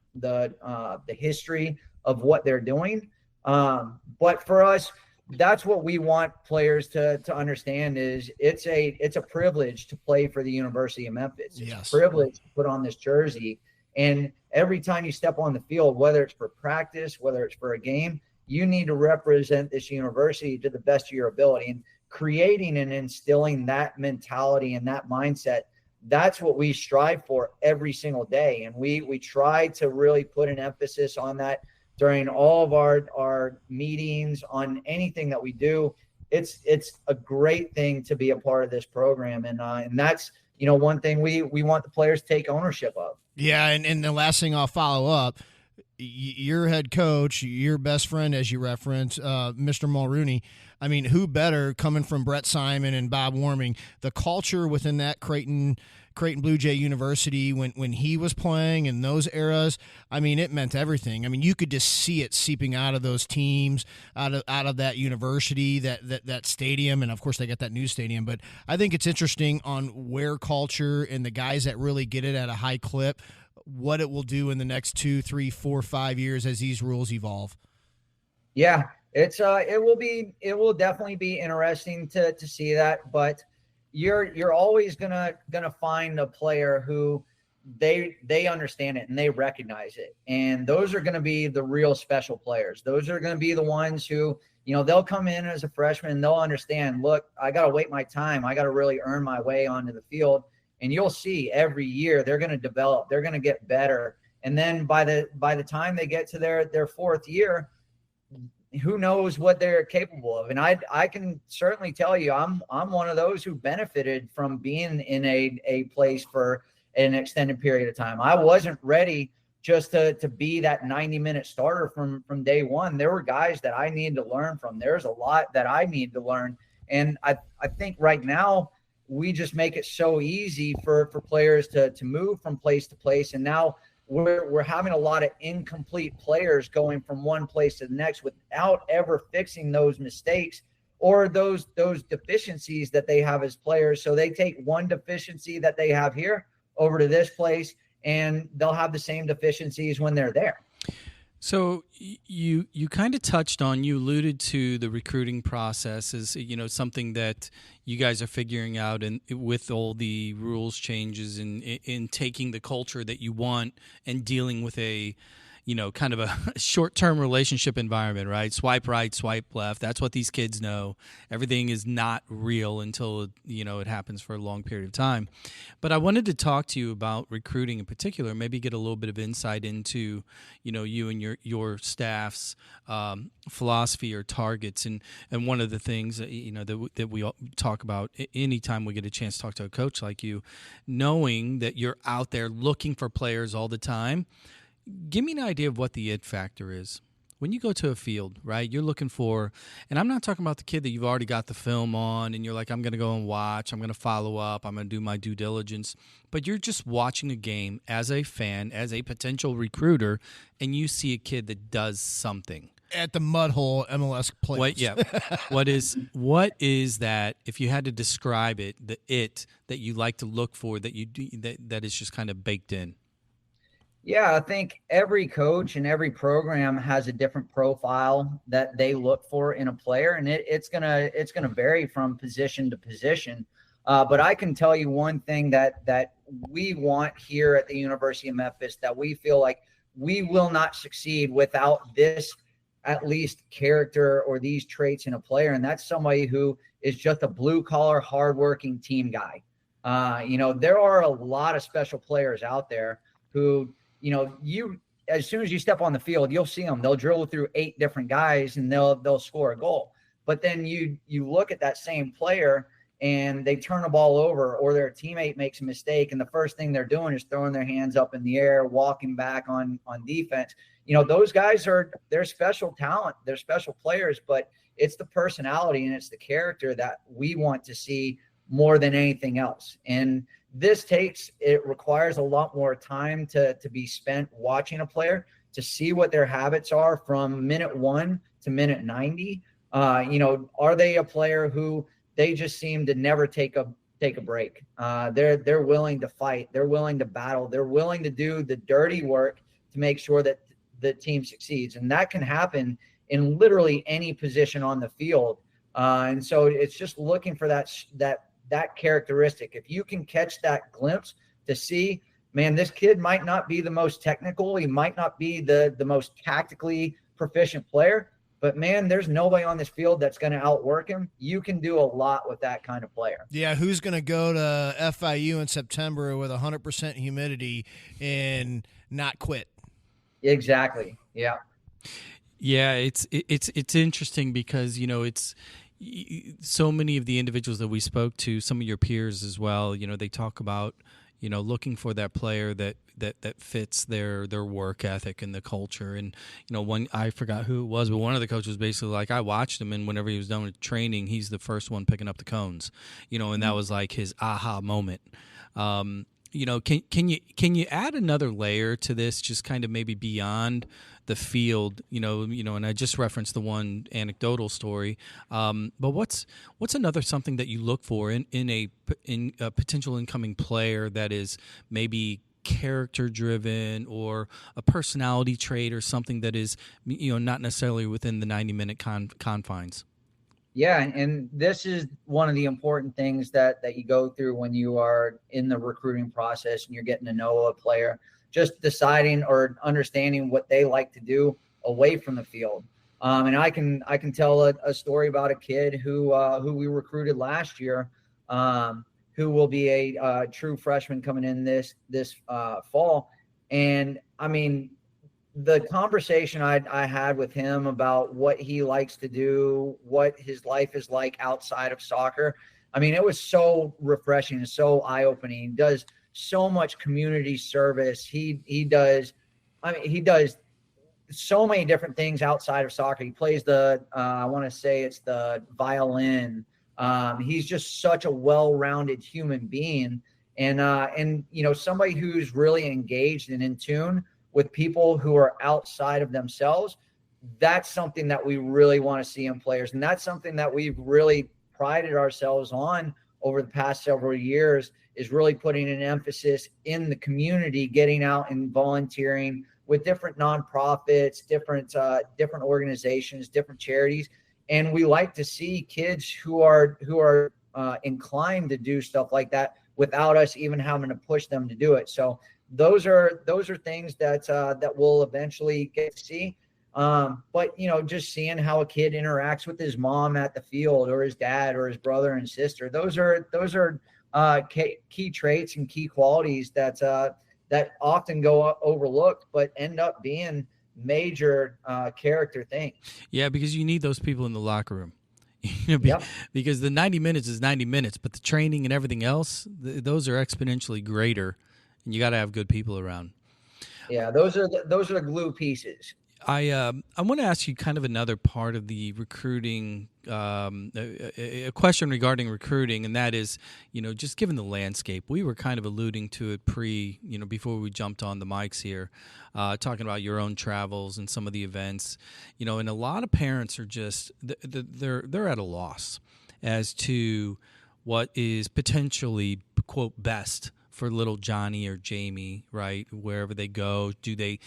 Speaker 4: history of what they're doing. But for us, that's what we want players to understand is it's a privilege to play for the University of Memphis. It's a privilege to put on this jersey. And every time you step on the field, whether it's for practice, whether it's for a game, you need to represent this university to the best of your ability. And creating and instilling that mentality and that mindset, that's what we strive for every single day. And we try to really put an emphasis on that during all of our meetings, on anything that we do. It's a great thing to be a part of this program. And that's, one thing we want the players to take ownership of.
Speaker 3: Yeah. And the last thing I'll follow up, your head coach, your best friend, as you referenced, Mr. Mulrooney. I mean, who better coming from Brett Simon and Bob Warming, the culture within that Creighton Blue Jay University when he was playing in those eras, I mean, it meant everything. I mean, you could just see it seeping out of those teams, out of that university, that stadium, and of course they got that new stadium. But I think it's interesting on where culture and the guys that really get it at a high clip, what it will do in the next 2, 3, 4, 5 years as these rules evolve.
Speaker 4: Yeah, it will definitely be interesting to see that, but you're always gonna find a player who they understand it and they recognize it, and those are gonna be the real special players. Those are gonna be the ones who, they'll come in as a freshman and they'll understand, look, I gotta wait my time, I gotta really earn my way onto the field. And you'll see every year they're going to develop, they're going to get better. And then by the time they get to their fourth year, who knows what they're capable of. And I can certainly tell you, I'm one of those who benefited from being in a place for an extended period of time. I wasn't ready just to be that 90-minute starter from day one. There were guys that I needed to learn from. There's a lot that I need to learn. And I think right now we just make it so easy for players to move from place to place. And now we're having a lot of incomplete players going from one place to the next without ever fixing those mistakes or those deficiencies that they have as players. So they take one deficiency that they have here over to this place, and they'll have the same deficiencies when they're there.
Speaker 1: So you kind of touched on, you alluded to the recruiting process as, something that you guys are figuring out, and with all the rules changes and in taking the culture that you want and dealing with a, kind of a short-term relationship environment, right? Swipe right, swipe left. That's what these kids know. Everything is not real until, it happens for a long period of time. But I wanted to talk to you about recruiting in particular, maybe get a little bit of insight into, you and your staff's philosophy or targets. And one of the things, that we talk about anytime we get a chance to talk to a coach like you, knowing that you're out there looking for players all the time. Give me an idea of what the it factor is. When you go to a field, right, you're looking for, and I'm not talking about the kid that you've already got the film on and you're like, I'm going to go and watch, I'm going to follow up, I'm going to do my due diligence. But you're just watching a game as a fan, as a potential recruiter, and you see a kid that does something.
Speaker 3: At the mud hole MLS players.
Speaker 1: What is that, if you had to describe it, that you like to look for, that that is just kind of baked in?
Speaker 4: Yeah, I think every coach and every program has a different profile that they look for in a player, and it's gonna vary from position to position. But I can tell you one thing that we want here at the University of Memphis, that we feel like we will not succeed without this at least character or these traits in a player, and that's somebody who is just a blue collar, hardworking team guy. There are a lot of special players out there who, you as soon as you step on the field, you'll see them. They'll drill through 8 different guys and they'll score a goal. But then you look at that same player and they turn the ball over, or their teammate makes a mistake, and the first thing they're doing is throwing their hands up in the air, walking back on defense. Those guys they're special talent, they're special players, but it's the personality and it's the character that we want to see more than anything else. And it requires a lot more time to be spent watching a player to see what their habits are from minute 1 to minute 90. Are they a player who they just seem to never take a break? They're willing to fight. They're willing to battle. They're willing to do the dirty work to make sure that the team succeeds. And that can happen in literally any position on the field. And so it's just looking for that characteristic. If you can catch that glimpse to see, man, this kid might not be the most technical, he might not be the most tactically proficient player, but man, there's nobody on this field that's going to outwork him. You can do a lot with that kind of player.
Speaker 3: Yeah, who's going to go to FIU in September with 100% humidity and not quit?
Speaker 4: Exactly. Yeah.
Speaker 1: Yeah, it's interesting because it's so many of the individuals that we spoke to, some of your peers as well, they talk about, looking for that player that fits their work ethic and the culture. And, I forgot who it was, but one of the coaches was basically like, I watched him, and whenever he was done with training, he's the first one picking up the cones, and that was like his aha moment. Can you add another layer to this, just kind of maybe beyond the field, and I just referenced the one anecdotal story, but what's another something that you look for in a potential incoming player that is maybe character driven, or a personality trait, or something that is not necessarily within the 90-minute confines?
Speaker 4: Yeah, and this is one of the important things that you go through when you are in the recruiting process and you're getting to know a player, just deciding or understanding what they like to do away from the field. And I can tell a story about a kid who we recruited last year, who will be a true freshman coming in this fall. And I mean, the conversation I had with him about what he likes to do, what his life is like outside of soccer, I mean, it was so refreshing and so eye-opening. He does so much community service. He does, I mean, he does so many different things outside of soccer. He plays I want to say it's the violin. He's just such a well-rounded human being, and somebody who's really engaged and in tune with people who are outside of themselves. That's something that we really want to see in players, and that's something that we've really prided ourselves on over the past several years, is really putting an emphasis in the community, getting out and volunteering with different nonprofits, different organizations, different charities. And we like to see kids who are inclined to do stuff like that without us even having to push them to do it. So those are things that we'll eventually get to see. But just seeing how a kid interacts with his mom at the field, or his dad, or his brother and sister, those are key traits and key qualities that often go overlooked, but end up being major character things.
Speaker 1: Yeah, because you need those people in the locker room.
Speaker 4: Yep.
Speaker 1: Because the 90 minutes is 90 minutes, but the training and everything else, those are exponentially greater, and you got to have good people around.
Speaker 4: Yeah, those are the glue pieces.
Speaker 1: I want to ask you kind of another part of the recruiting, a question regarding recruiting, and that is, just given the landscape, we were kind of alluding to it before we jumped on the mics here, talking about your own travels and some of the events, and a lot of parents are just they're at a loss as to what is potentially, quote, best for little Johnny or Jamie, right? Wherever they go, do they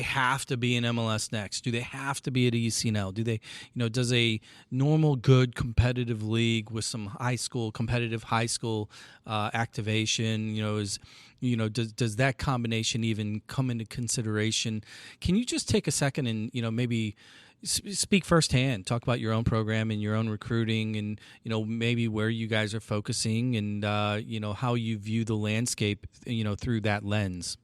Speaker 1: have to be in MLS Next? Do they have to be at ECNL? Do they, does a normal, good, competitive league with some competitive high school activation, does that combination even come into consideration? Can you just take a second and, maybe speak firsthand, talk about your own program and your own recruiting, and maybe where you guys are focusing, and how you view the landscape through that lens?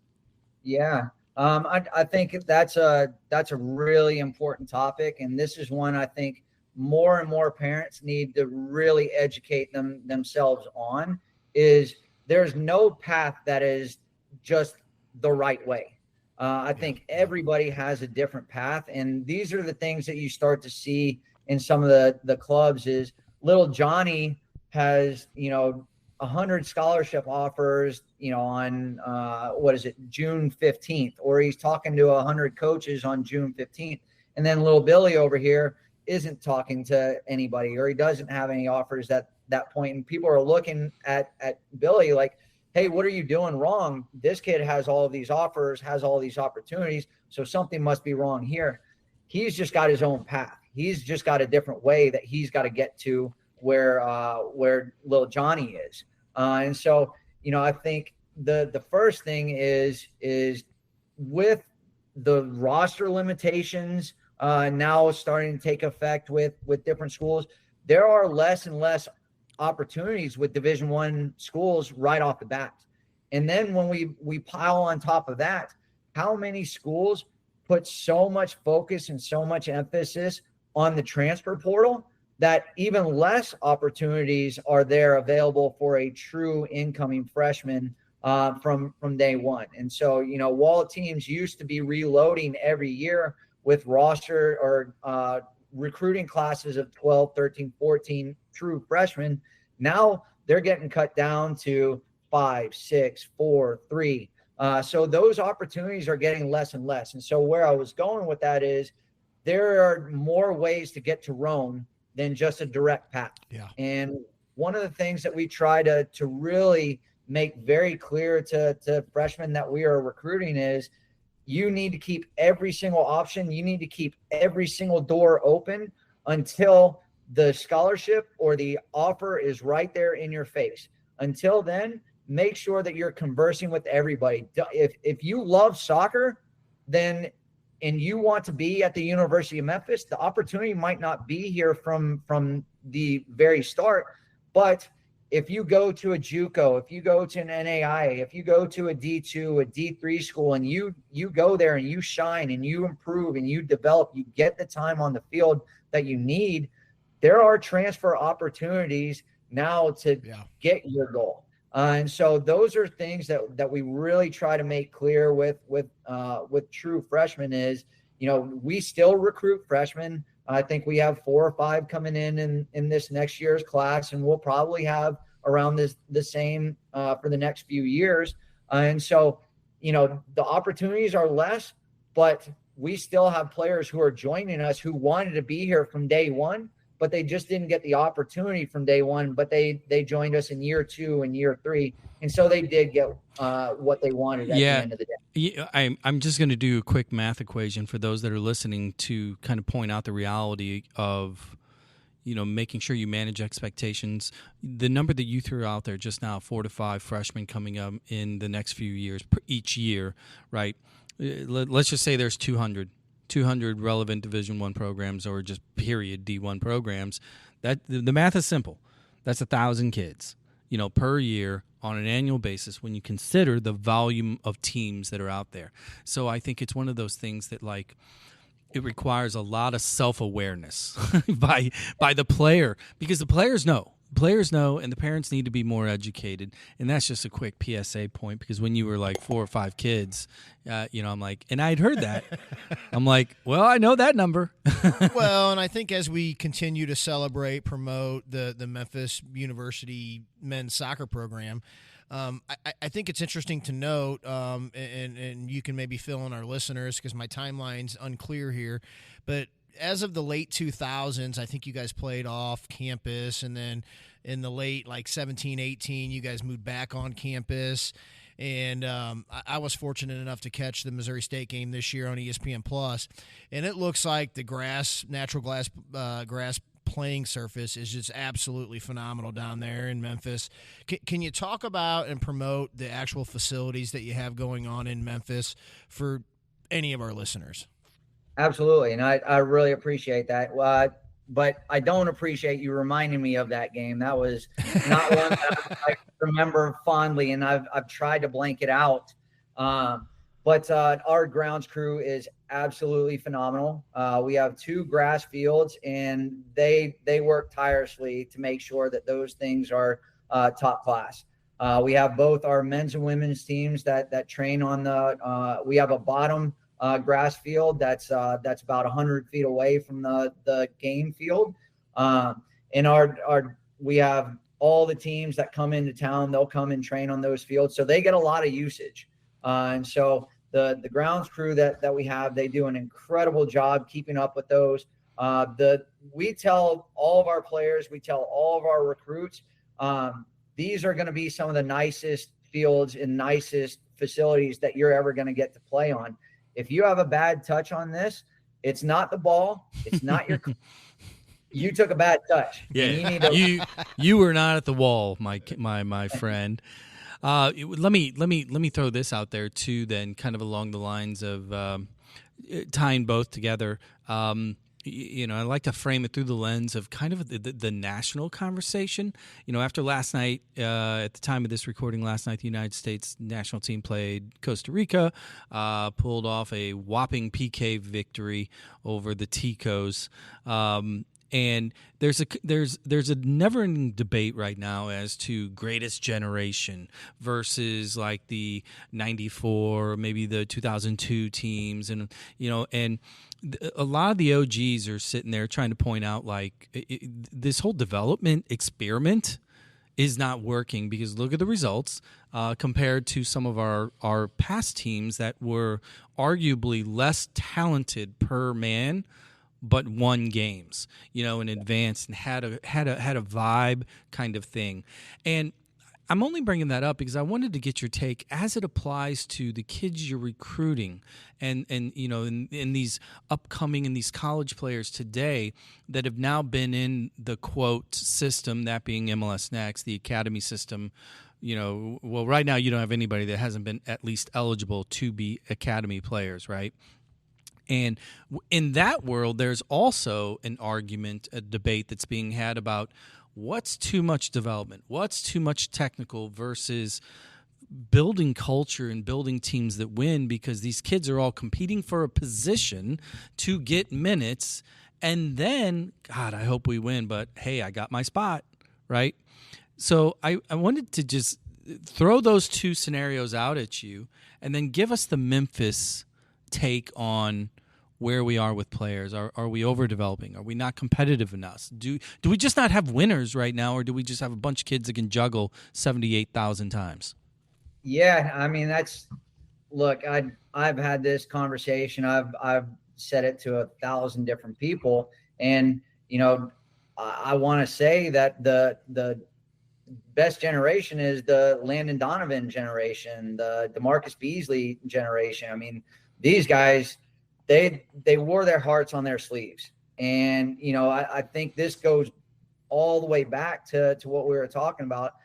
Speaker 4: Yeah, I think that's a really important topic, and this is one I think more and more parents need to really educate themselves on. Is there's no path that is just the right way. I think everybody has a different path, and these are the things that you start to see in some of the clubs. Is little Johnny has 100 scholarship offers, on June 15th, or he's talking to 100 coaches on June 15th, and then little Billy over here isn't talking to anybody, or he doesn't have any offers at that point, and people are looking at Billy like, hey, what are you doing wrong? This kid has all of these offers, has all these opportunities, so something must be wrong here. He's just got his own path. He's just got a different way that he's got to get to where little Johnny is. And so, I think the first thing is with the roster limitations now starting to take effect with different schools, there are less and less opportunities with Division I schools right off the bat. And then when we pile on top of that, how many schools put so much focus and so much emphasis on the transfer portal that even less opportunities are there available for a true incoming freshman from day one. And so, while teams used to be reloading every year with roster or recruiting classes of 12, 13, 14 true freshmen, now they're getting cut down to 5, 6, 4, 3. So those opportunities are getting less and less. And so where I was going with that is there are more ways to get to Rome than just a direct path.
Speaker 3: Yeah.
Speaker 4: And one of the things that we try to really make very clear to freshmen that we are recruiting is you need to keep every single option. You need to keep every single door open until the scholarship or the offer is right there in your face. Until then, make sure that you're conversing with everybody. If you love soccer, then and you want to be at the University of Memphis, the opportunity might not be here from the very start, but if you go to a JUCO, if you go to an NAIA, if you go to a D2, a D3 school, and you go there and you shine and you improve and you develop, you get the time on the field that you need, there are transfer opportunities now to get your goal. And so those are things that we really try to make clear with true freshmen is, we still recruit freshmen. I think we have 4 or 5 coming in this next year's class, and we'll probably have around the same for the next few years. And so, the opportunities are less, but we still have players who are joining us who wanted to be here from day one, but they just didn't get the opportunity from day one, but they joined us in year 2 and year 3. And so they did get what they wanted at the end of the day.
Speaker 1: Yeah, I'm just going to do a quick math equation for those that are listening to kind of point out the reality of, making sure you manage expectations. The number that you threw out there just now, 4 to 5 freshmen coming up in the next few years, each year, right? Let's just say there's 200 relevant Division I programs or just period D1 programs. That the math is simple. That's 1,000 kids, per year on an annual basis when you consider the volume of teams that are out there. So I think it's one of those things that it requires a lot of self-awareness by the player, because the players know. And the parents need to be more educated. And that's just a quick PSA point, because when you were 4 or 5 kids, I'm like, and I'd heard that. I'm like, well, I know that number.
Speaker 3: Well, and I think as we continue to celebrate, promote the Memphis University men's soccer program, I think it's interesting to note, and you can maybe fill in our listeners because my timeline's unclear here, but as of the late 2000s, I think you guys played off campus, and then in the late 17, 18, you guys moved back on campus. And I was fortunate enough to catch the Missouri State game this year on ESPN Plus, and it looks like the natural grass playing surface is just absolutely phenomenal down there in Memphis. Can you talk about and promote the actual facilities that you have going on in Memphis for any of our listeners?
Speaker 4: Absolutely, and I really appreciate that. But I don't appreciate you reminding me of that game. That was not one that I remember fondly, and I've tried to blank it out. But our grounds crew is absolutely phenomenal. We have 2 grass fields, and they work tirelessly to make sure that those things are top class. We have both our men's and women's teams that train on we have a bottom grass field that's about 100 feet away from the game field. And we have all the teams that come into town, they'll come and train on those fields. So they get a lot of usage. And so the grounds crew that we have, they do an incredible job keeping up with those. We tell all of our players, we tell all of our recruits, these are going to be some of the nicest fields and nicest facilities that you're ever going to get to play on. If you have a bad touch on this, it's not the ball. It's not your. You took a bad touch.
Speaker 1: Yeah, you were not at the wall, my friend. Let me throw this out there too. Then, kind of along the lines of tying both together. I like to frame it through the lens of kind of the national conversation. After last night, at the time of this recording last night, the United States national team played Costa Rica, pulled off a whopping PK victory over the Ticos. And there's a never-ending debate right now as to greatest generation versus the 94, maybe the 2002 teams, and a lot of the OGs are sitting there trying to point out this whole development experiment is not working, because look at the results compared to some of our past teams that were arguably less talented per man, but won games, in advance and had a vibe kind of thing. And I'm only bringing that up because I wanted to get your take as it applies to the kids you're recruiting and in these upcoming and these college players today that have now been in the quote system, that being MLS Next, the academy system. Well, right now you don't have anybody that hasn't been at least eligible to be academy players, right? And in that world, there's also an argument, a debate that's being had about what's too much development? What's too much technical versus building culture and building teams that win, because these kids are all competing for a position to get minutes. And then, God, I hope we win, but hey, I got my spot, right? So I wanted to just throw those two scenarios out at you and then give us the Memphis take on where we are with players. Are we overdeveloping? Are we not competitive enough? Do we just not have winners right now, or do we just have a bunch of kids that can juggle 78,000 times?
Speaker 4: Yeah, I mean, look, I've had this conversation. I've said it to 1,000 different people, and I want to say that the best generation is the Landon Donovan generation, the DeMarcus Beasley generation. I mean, these guys, they wore their hearts on their sleeves, and I think this goes all the way back to what we were talking about.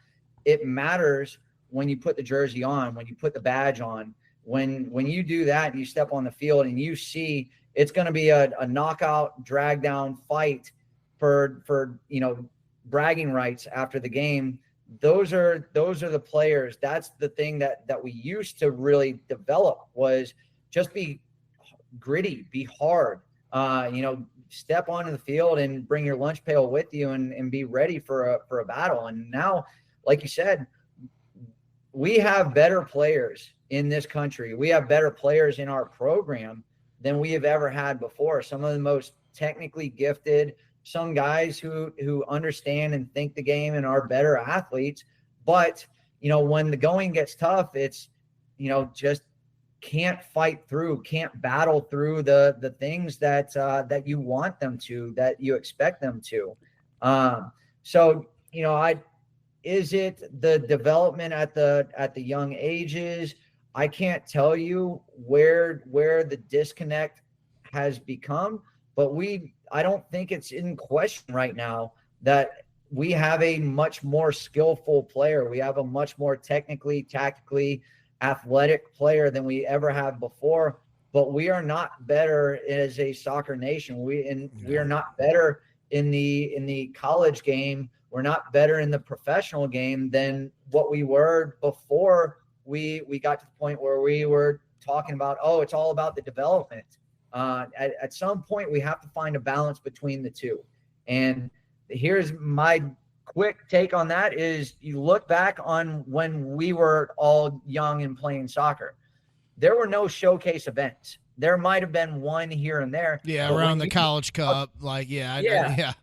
Speaker 4: It matters when you put the jersey on, when you put the badge on, when you do that and you step on the field and you see it's going to be a knockout, drag down fight for bragging rights after the game. Those are the players. That's the thing that we used to really develop, was just be gritty, be hard, step onto the field and bring your lunch pail with you and be ready for a battle. And now, like you said, we have better players in this country. We have better players in our program than we have ever had before. Some of the most technically gifted, some guys who understand and think the game and are better athletes. But, when the going gets tough, it's, just can't fight through, can't battle through the things that you want them to, that you expect them to. Is it the development at the young ages? I can't tell you where the disconnect has become, but I don't think it's in question right now that we have a much more skillful player. We have a much more technically, tactically athletic player than we ever have before, but we are not better as a soccer nation. We are not better in the college game. We're not better in the professional game than what we were before we got to the point where we were talking about, it's all about the development. At some point, we have to find a balance between the two. And here's my quick take on that is, you look back on when we were all young and playing soccer, there were no showcase events. There might have been one here and there.
Speaker 3: Yeah, around the College Cup. Yeah.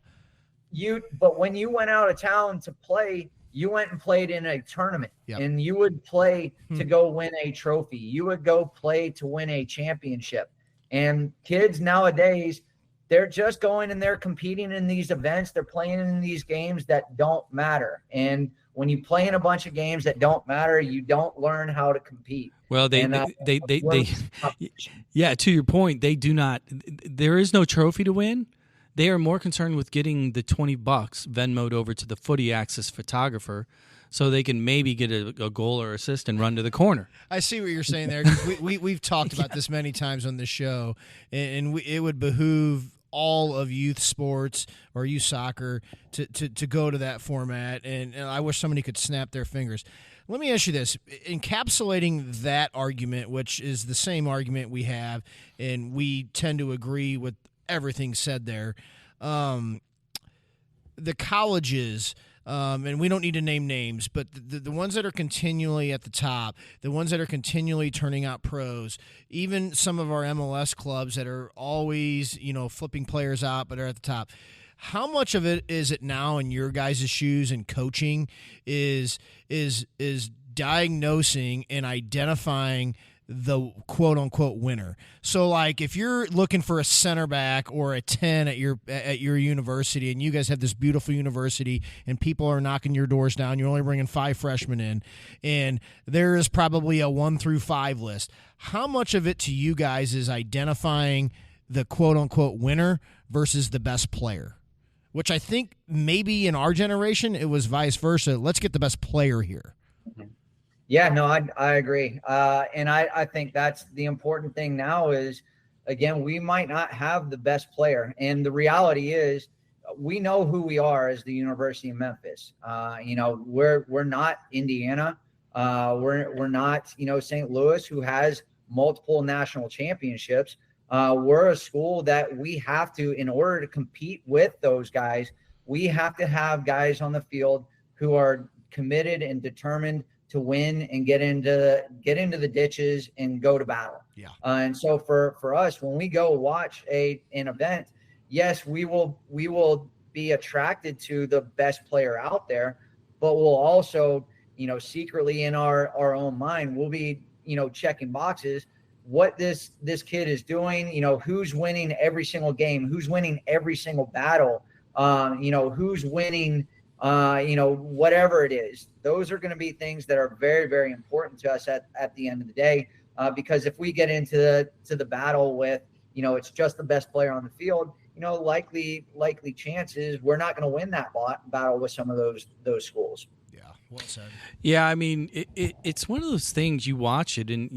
Speaker 4: But when you went out of town to play, you went and played in a tournament. Yep. And you would play to go win a trophy. You would go play to win a championship. And kids nowadays, they're just going and they're competing in these events. They're playing in these games that don't matter. And when you play in a bunch of games that don't matter, you don't learn how to compete.
Speaker 1: Well, yeah, to your point, they do not. There is no trophy to win. They are more concerned with getting the $20 Venmo'd over to the Footy Access photographer, so they can maybe get a goal or assist and run to the corner.
Speaker 3: I see what you're saying there. We've talked about this many times on the show, and it would behoove all of youth sports or youth soccer to go to that format, and I wish somebody could snap their fingers. Let me ask you this. Encapsulating that argument, which is the same argument we have, and we tend to agree with everything said there, the colleges, and we don't need to name names, but the ones that are continually at the top, the ones that are continually turning out pros, even some of our MLS clubs that are always, flipping players out but are at the top. How much of it is it now in your guys' shoes and coaching is diagnosing and identifying the quote-unquote winner? So, like, if you're looking for a center back or a 10 at your university, and you guys have this beautiful university and people are knocking your doors down, you're only bringing 5 freshmen in, and there is probably a 1 through 5 list. How much of it to you guys is identifying the quote-unquote winner versus the best player? Which I think maybe in our generation it was vice versa. Let's get the best player here.
Speaker 4: Mm-hmm. Yeah, no, I agree. And I think that's the important thing now is, again, we might not have the best player. And the reality is we know who we are as the University of Memphis. We're not Indiana. We're not, St. Louis, who has multiple national championships. We're a school that we have to, in order to compete with those guys, we have to have guys on the field who are committed and determined to win and get into the ditches and go to battle.
Speaker 3: Yeah.
Speaker 4: And so for us, when we go watch an event, yes, we will be attracted to the best player out there, but we'll also, secretly in our own mind, we'll be, checking boxes, what this kid is doing, who's winning every single game, who's winning every single battle, who's winning, whatever it is. Those are going to be things that are very, very important to us at the end of the day, because if we get into the battle with, it's just the best player on the field, likely chances we're not going to win that battle with some of those schools.
Speaker 3: Yeah, well said.
Speaker 1: Yeah, I mean, it's one of those things you watch it, and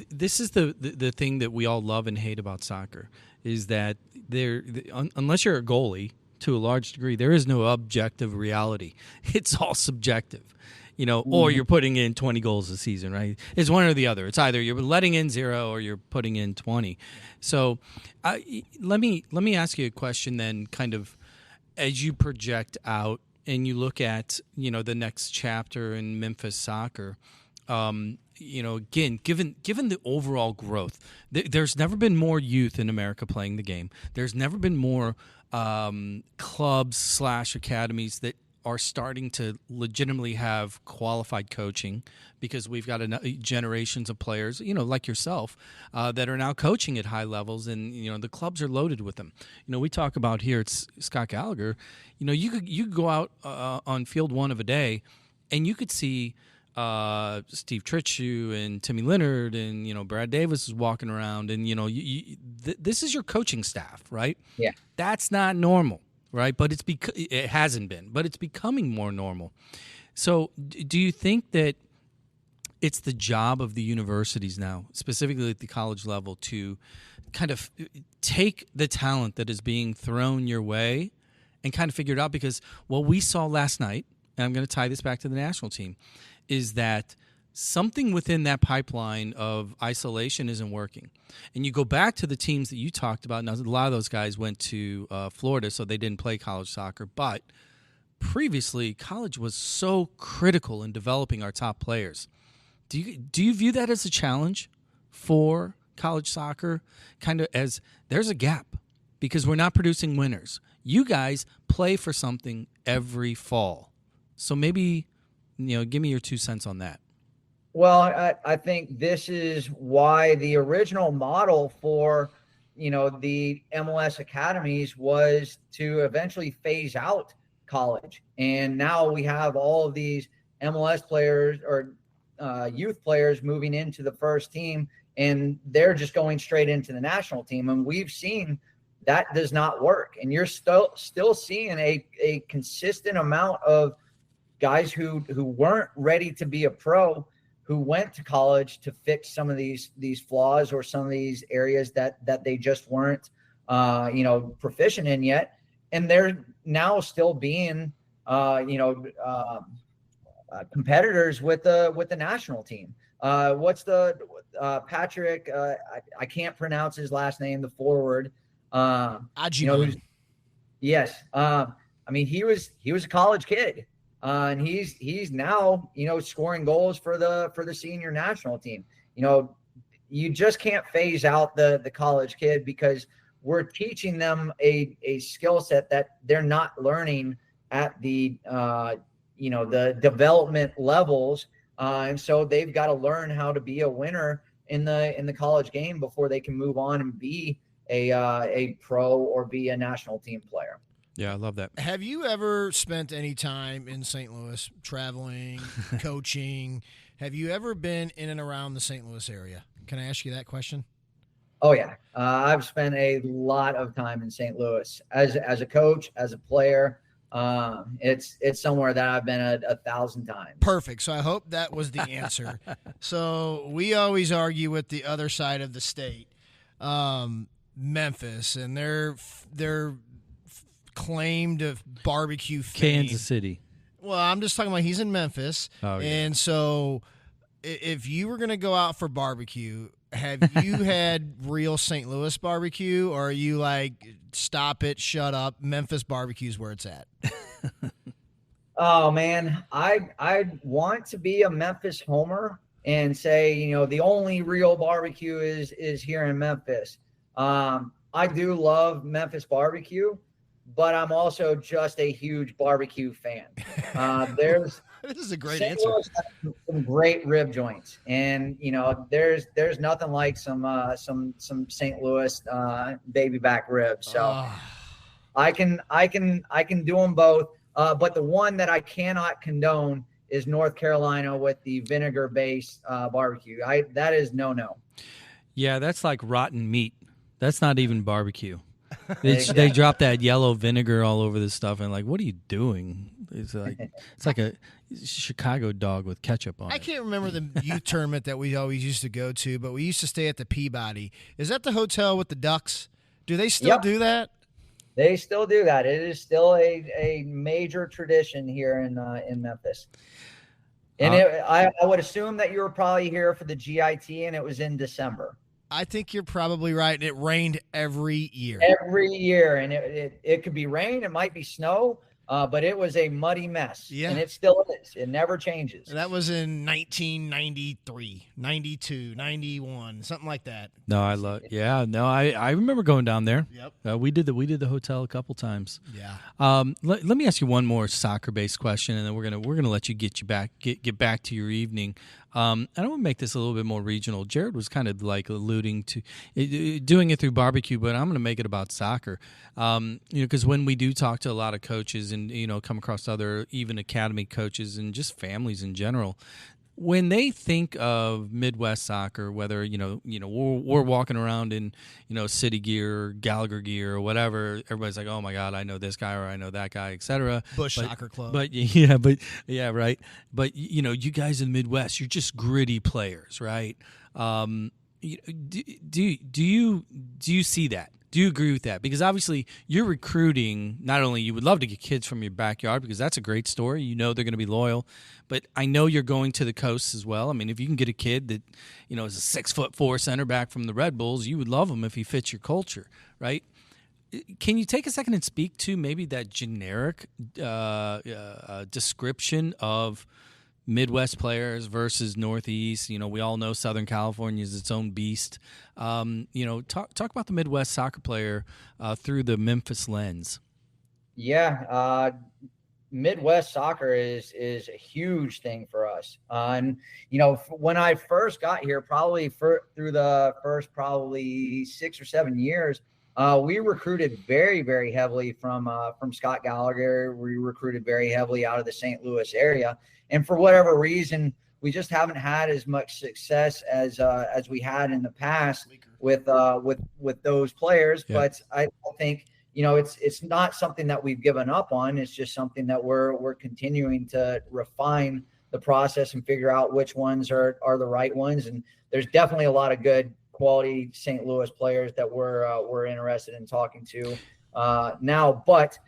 Speaker 1: this is the thing that we all love and hate about soccer is that unless you're a goalie, to a large degree, there is no objective reality. It's all subjective, or you're putting in 20 goals a season, right? It's one or the other. It's either you're letting in 0 or you're putting in 20. So let me ask you a question then, kind of as you project out and you look at, the next chapter in Memphis soccer, again, given the overall growth, there's never been more youth in America playing the game. There's never been more clubs / academies that are starting to legitimately have qualified coaching, because we've got generations of players, like yourself, that are now coaching at high levels, and the clubs are loaded with them. We talk about here at Scott Gallagher. You could go out on field one of a day, and you could see Steve Trittschuh and Timmy Leonard and Brad Davis is walking around, and this is your coaching staff, right?
Speaker 4: Yeah,
Speaker 1: that's not normal, right? But it hasn't been, but it's becoming more normal. So, do you think that it's the job of the universities now, specifically at the college level, to kind of take the talent that is being thrown your way and kind of figure it out? Because what we saw last night, and I'm going to tie this back to the national team, is that something within that pipeline of isolation isn't working. And you go back to the teams that you talked about. Now, a lot of those guys went to Florida, so they didn't play college soccer. But previously, college was so critical in developing our top players. Do you view that as a challenge for college soccer? Kind of as there's a gap because we're not producing winners. You guys play for something every fall. So maybe, give me your 2 cents on that.
Speaker 4: Well, I think this is why the original model for, the MLS academies was to eventually phase out college. And now we have all of these MLS players or youth players moving into the first team, and they're just going straight into the national team. And we've seen that does not work. And you're still seeing a consistent amount of guys who weren't ready to be a pro, who went to college to fix some of these flaws or some of these areas that they just weren't, proficient in yet. And they're now still being, competitors with the national team. What's the Patrick? I can't pronounce his last name. The forward. Yes. He was a college kid. And he's now, scoring goals for the senior national team. You just can't phase out the college kid because we're teaching them a skill set that they're not learning at the development levels. And so they've got to learn how to be a winner in the college game before they can move on and be a pro or be a national team player.
Speaker 1: Yeah, I love that.
Speaker 3: Have you ever spent any time in St. Louis traveling, coaching? Have you ever been in and around the St. Louis area? Can I ask you that question?
Speaker 4: Oh, yeah. I've spent a lot of time in St. Louis as a coach, as a player. It's somewhere that I've been 1,000 times.
Speaker 3: Perfect. So I hope that was the answer. So we always argue with the other side of the state, Memphis, and their claim to barbecue fame.
Speaker 1: Kansas City.
Speaker 3: Well, I'm just talking about he's in Memphis.
Speaker 1: Oh, yeah.
Speaker 3: And so if you were going to go out for barbecue, have you had real St. Louis barbecue, or are you like, stop it, shut up, Memphis barbecue's where it's at?
Speaker 4: Oh man, I want to be a Memphis homer and say, you know, the only real barbecue is here in Memphis. I do love Memphis barbecue, but I'm also just a huge barbecue fan. There's
Speaker 3: This is a great
Speaker 4: St.
Speaker 3: answer.
Speaker 4: Louis has some great rib joints, and you know, there's nothing like some St. Louis baby back ribs. So I can do them both. But the one that I cannot condone is North Carolina with the vinegar-based barbecue. That is no.
Speaker 1: Yeah, that's like rotten meat. That's not even barbecue.
Speaker 4: Exactly.
Speaker 1: They drop that yellow vinegar all over this stuff, and like, what are you doing? It's like a Chicago dog with ketchup on it.
Speaker 3: I can't remember the youth tournament that we always used to go to, but we used to stay at the Peabody. Is that the hotel with the ducks? Do they still do that?
Speaker 4: They still do that. It is still a major tradition here in Memphis. And I would assume that you were probably here for the GIT, and it was in December.
Speaker 3: I think you're probably right. It rained every year.
Speaker 4: Every year, and it could be rain, it might be snow, but it was a muddy mess.
Speaker 3: Yeah.
Speaker 4: And it still is. It never changes.
Speaker 3: That was in 1993, 92, 91, something like that.
Speaker 1: No, I remember going down there.
Speaker 3: Yep.
Speaker 1: We did the hotel a couple times.
Speaker 3: Yeah.
Speaker 1: Let me ask you one more soccer-based question, and then we're gonna let you get back to your evening. I don't want to make this a little bit more regional. Jared was kind of like alluding to doing it through barbecue, but I'm going to make it about soccer. Because when we do talk to a lot of coaches and come across other even academy coaches and just families in general, when they think of Midwest soccer, whether we're walking around in city gear, or Gallagher gear, or whatever, everybody's like, "Oh my God, I know this guy or I know that guy," etc.
Speaker 3: Bush Soccer Club.
Speaker 1: But right. But you guys in the Midwest, you're just gritty players, right? Do you see that? Do you agree with that? Because obviously you're recruiting, not only you would love to get kids from your backyard because that's a great story. They're going to be loyal, but I know you're going to the coast as well. I mean, if you can get a kid that, is a 6'4" center back from the Red Bulls, you would love him if he fits your culture, right? Can you take a second and speak to maybe that generic description of Midwest players versus Northeast? We all know Southern California is its own beast. Talk about the Midwest soccer player through the Memphis lens.
Speaker 4: Yeah, Midwest soccer is a huge thing for us. And when I first got here, probably through the first 6 or 7 years, we recruited very, very heavily from Scott Gallagher. We recruited very heavily out of the St. Louis area. And for whatever reason, we just haven't had as much success as we had in the past with those players. Yeah. But I think it's not something that we've given up on. It's just something that we're continuing to refine the process and figure out which ones are the right ones. And there's definitely a lot of good quality St. Louis players that we're interested in talking to now. But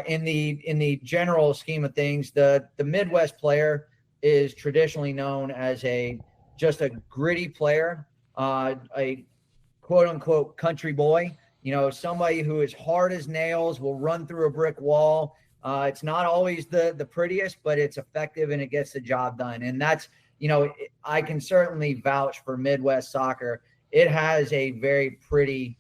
Speaker 4: in the general scheme of things, the Midwest player is traditionally known as just a gritty player, a quote unquote country boy, somebody who is hard as nails, will run through a brick wall. It's not always the prettiest, but it's effective and it gets the job done. And that's, I can certainly vouch for Midwest soccer. It has a very pretty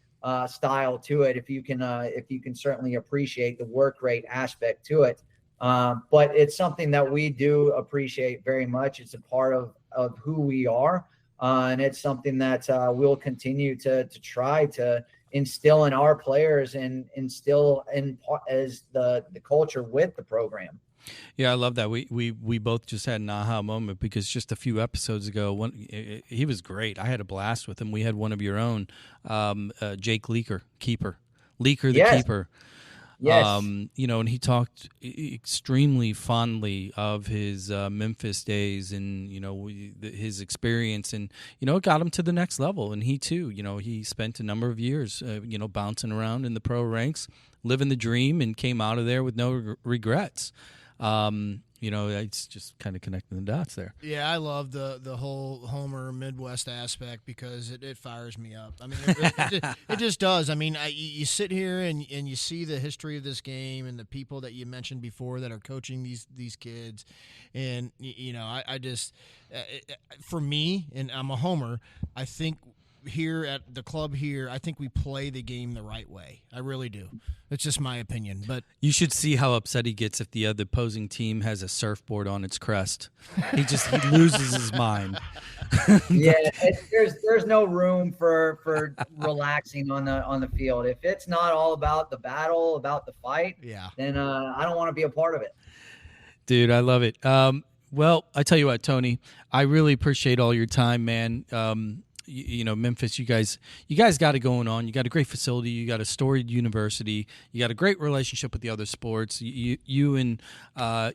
Speaker 4: style to it, if you can certainly appreciate the work rate aspect to it. But it's something that we do appreciate very much. It's a part of who we are, and it's something that we'll continue to try to instill in our players and instill as the culture with the program.
Speaker 1: Yeah, I love that. We both just had an aha moment because just a few episodes ago, he was great. I had a blast with him. We had one of your own, Jake Leaker, keeper. Keeper.
Speaker 4: Yes.
Speaker 1: And he talked extremely fondly of his Memphis days and, his experience and, it got him to the next level. And he too, he spent a number of years, bouncing around in the pro ranks, living the dream and came out of there with no regrets. It's just kind of connecting the dots there.
Speaker 3: Yeah, I love the whole Homer Midwest aspect because it fires me up. I mean, it just does. I mean, you sit here and you see the history of this game and the people that you mentioned before that are coaching these kids, and I just for me, and I'm a Homer, I think here at the club here, I think we play the game the right way. I really do. It's just my opinion. But
Speaker 1: you should see how upset he gets if the other opposing team has a surfboard on its crest. He loses his mind.
Speaker 4: Yeah, there's no room for relaxing on the field. If it's not all about the battle, about the fight, then I don't want to be a part of it.
Speaker 1: Dude, I love it. Well, I tell you what, Tony, I really appreciate all your time, man. Memphis, you guys got it going on. You got a great facility. You got a storied university. You got a great relationship with the other sports. You and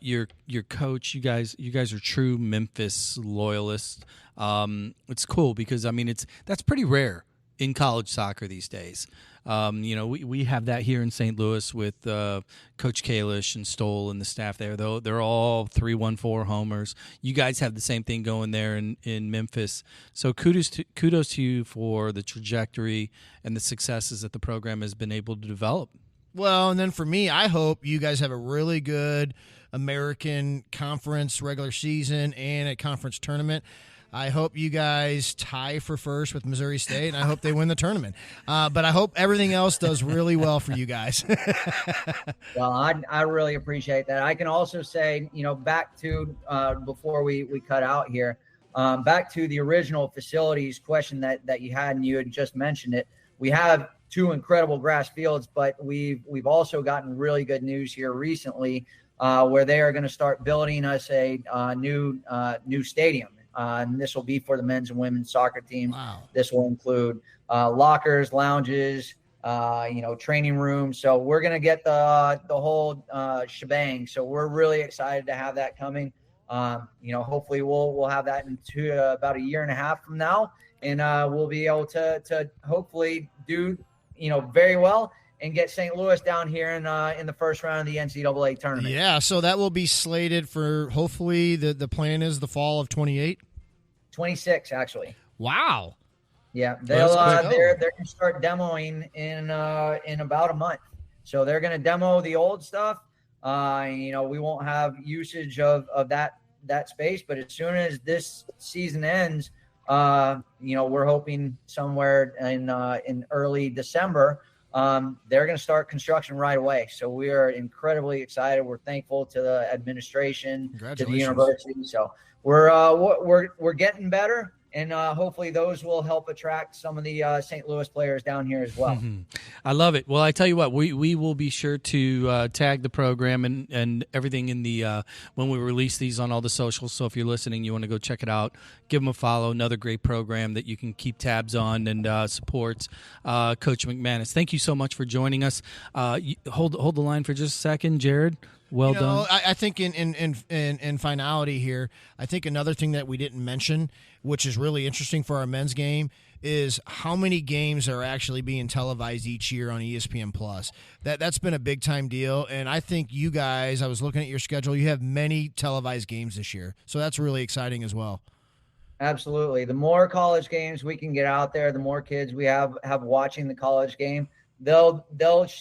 Speaker 1: your coach, you guys are true Memphis loyalists. It's cool because that's pretty rare in college soccer these days. We have that here in St. Louis with Coach Kalish and Stoll and the staff there. Though they're all 314 homers. You guys have the same thing going there in Memphis. So kudos to you for the trajectory and the successes that the program has been able to develop.
Speaker 3: Well, and then for me, I hope you guys have a really good American Conference regular season and a conference tournament. I hope you guys tie for first with Missouri State, and I hope they win the tournament. But I hope everything else does really well for you guys.
Speaker 4: Well, I really appreciate that. I can also say, back to before we cut out here, back to the original facilities question that you had, and you had just mentioned it. We have 2 incredible grass fields, but we've also gotten really good news here recently where they are going to start building us a new stadium. And this will be for the men's and women's soccer teams.
Speaker 3: Wow.
Speaker 4: This will include lockers, lounges, training rooms. So we're going to get the whole shebang. So we're really excited to have that coming. Hopefully we'll have that into about a year and a half from now, and we'll be able to hopefully do very well and get St. Louis down here in the first round of the NCAA tournament.
Speaker 3: Yeah, so that will be slated for hopefully the plan is the fall of 28.
Speaker 4: 26, actually.
Speaker 3: Wow.
Speaker 4: Yeah, they're going to start demoing in about a month. So they're going to demo the old stuff. We won't have usage of that space, but as soon as this season ends, we're hoping somewhere in early December, they're going to start construction right away. So we are incredibly excited. We're thankful to the administration, to the university. So we're getting better, and hopefully those will help attract some of the St. Louis players down here as well.
Speaker 1: Mm-hmm. I love it. Well, I tell you what, we will be sure to tag the program and everything in the when we release these on all the socials. So if you're listening, you want to go check it out, give them a follow. Another great program that you can keep tabs on and supports Coach McManus. Thank you so much for joining us. Hold the line for just a second, Jared. Well done.
Speaker 3: I think in finality here, I think another thing that we didn't mention, which is really interesting for our men's game, is how many games are actually being televised each year on ESPN Plus. That's been a big time deal, and I think you guys, I was looking at your schedule, you have many televised games this year, so that's really exciting as well.
Speaker 4: Absolutely. The more college games we can get out there, the more kids we have watching the college game, they'll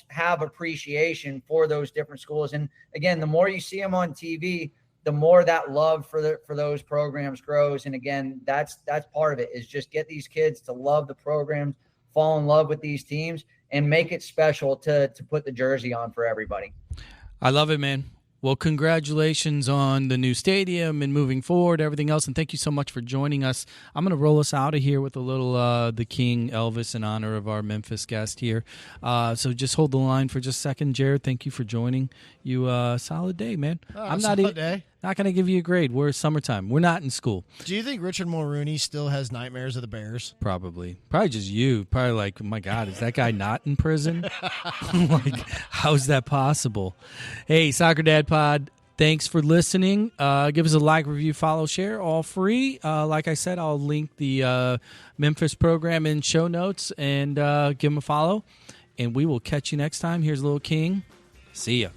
Speaker 4: have appreciation for those different schools. And again, the more you see them on TV, the more that love for those programs grows. And again, that's part of it, is just get these kids to love the programs, fall in love with these teams, and make it special to put the jersey on for everybody.
Speaker 1: I love it, man. Well, congratulations on the new stadium and moving forward, everything else, and thank you so much for joining us. I'm going to roll us out of here with a little The King, Elvis, in honor of our Memphis guest here. So just hold the line for just a second. Jared, thank you for joining. You solid day, man.
Speaker 3: I'm not
Speaker 1: going to give you a grade. We're summertime. We're not in school.
Speaker 3: Do you think Richard Mulrooney still has nightmares of the Bears?
Speaker 1: Probably just you. Probably like, oh my God, is that guy not in prison? Like, how's that possible? Hey, Soccer Dad Pod, thanks for listening. Give us a like, review, follow, share, all free. Like I said, I'll link the Memphis program in show notes and give them a follow. and we will catch you next time. Here's Little King. See ya.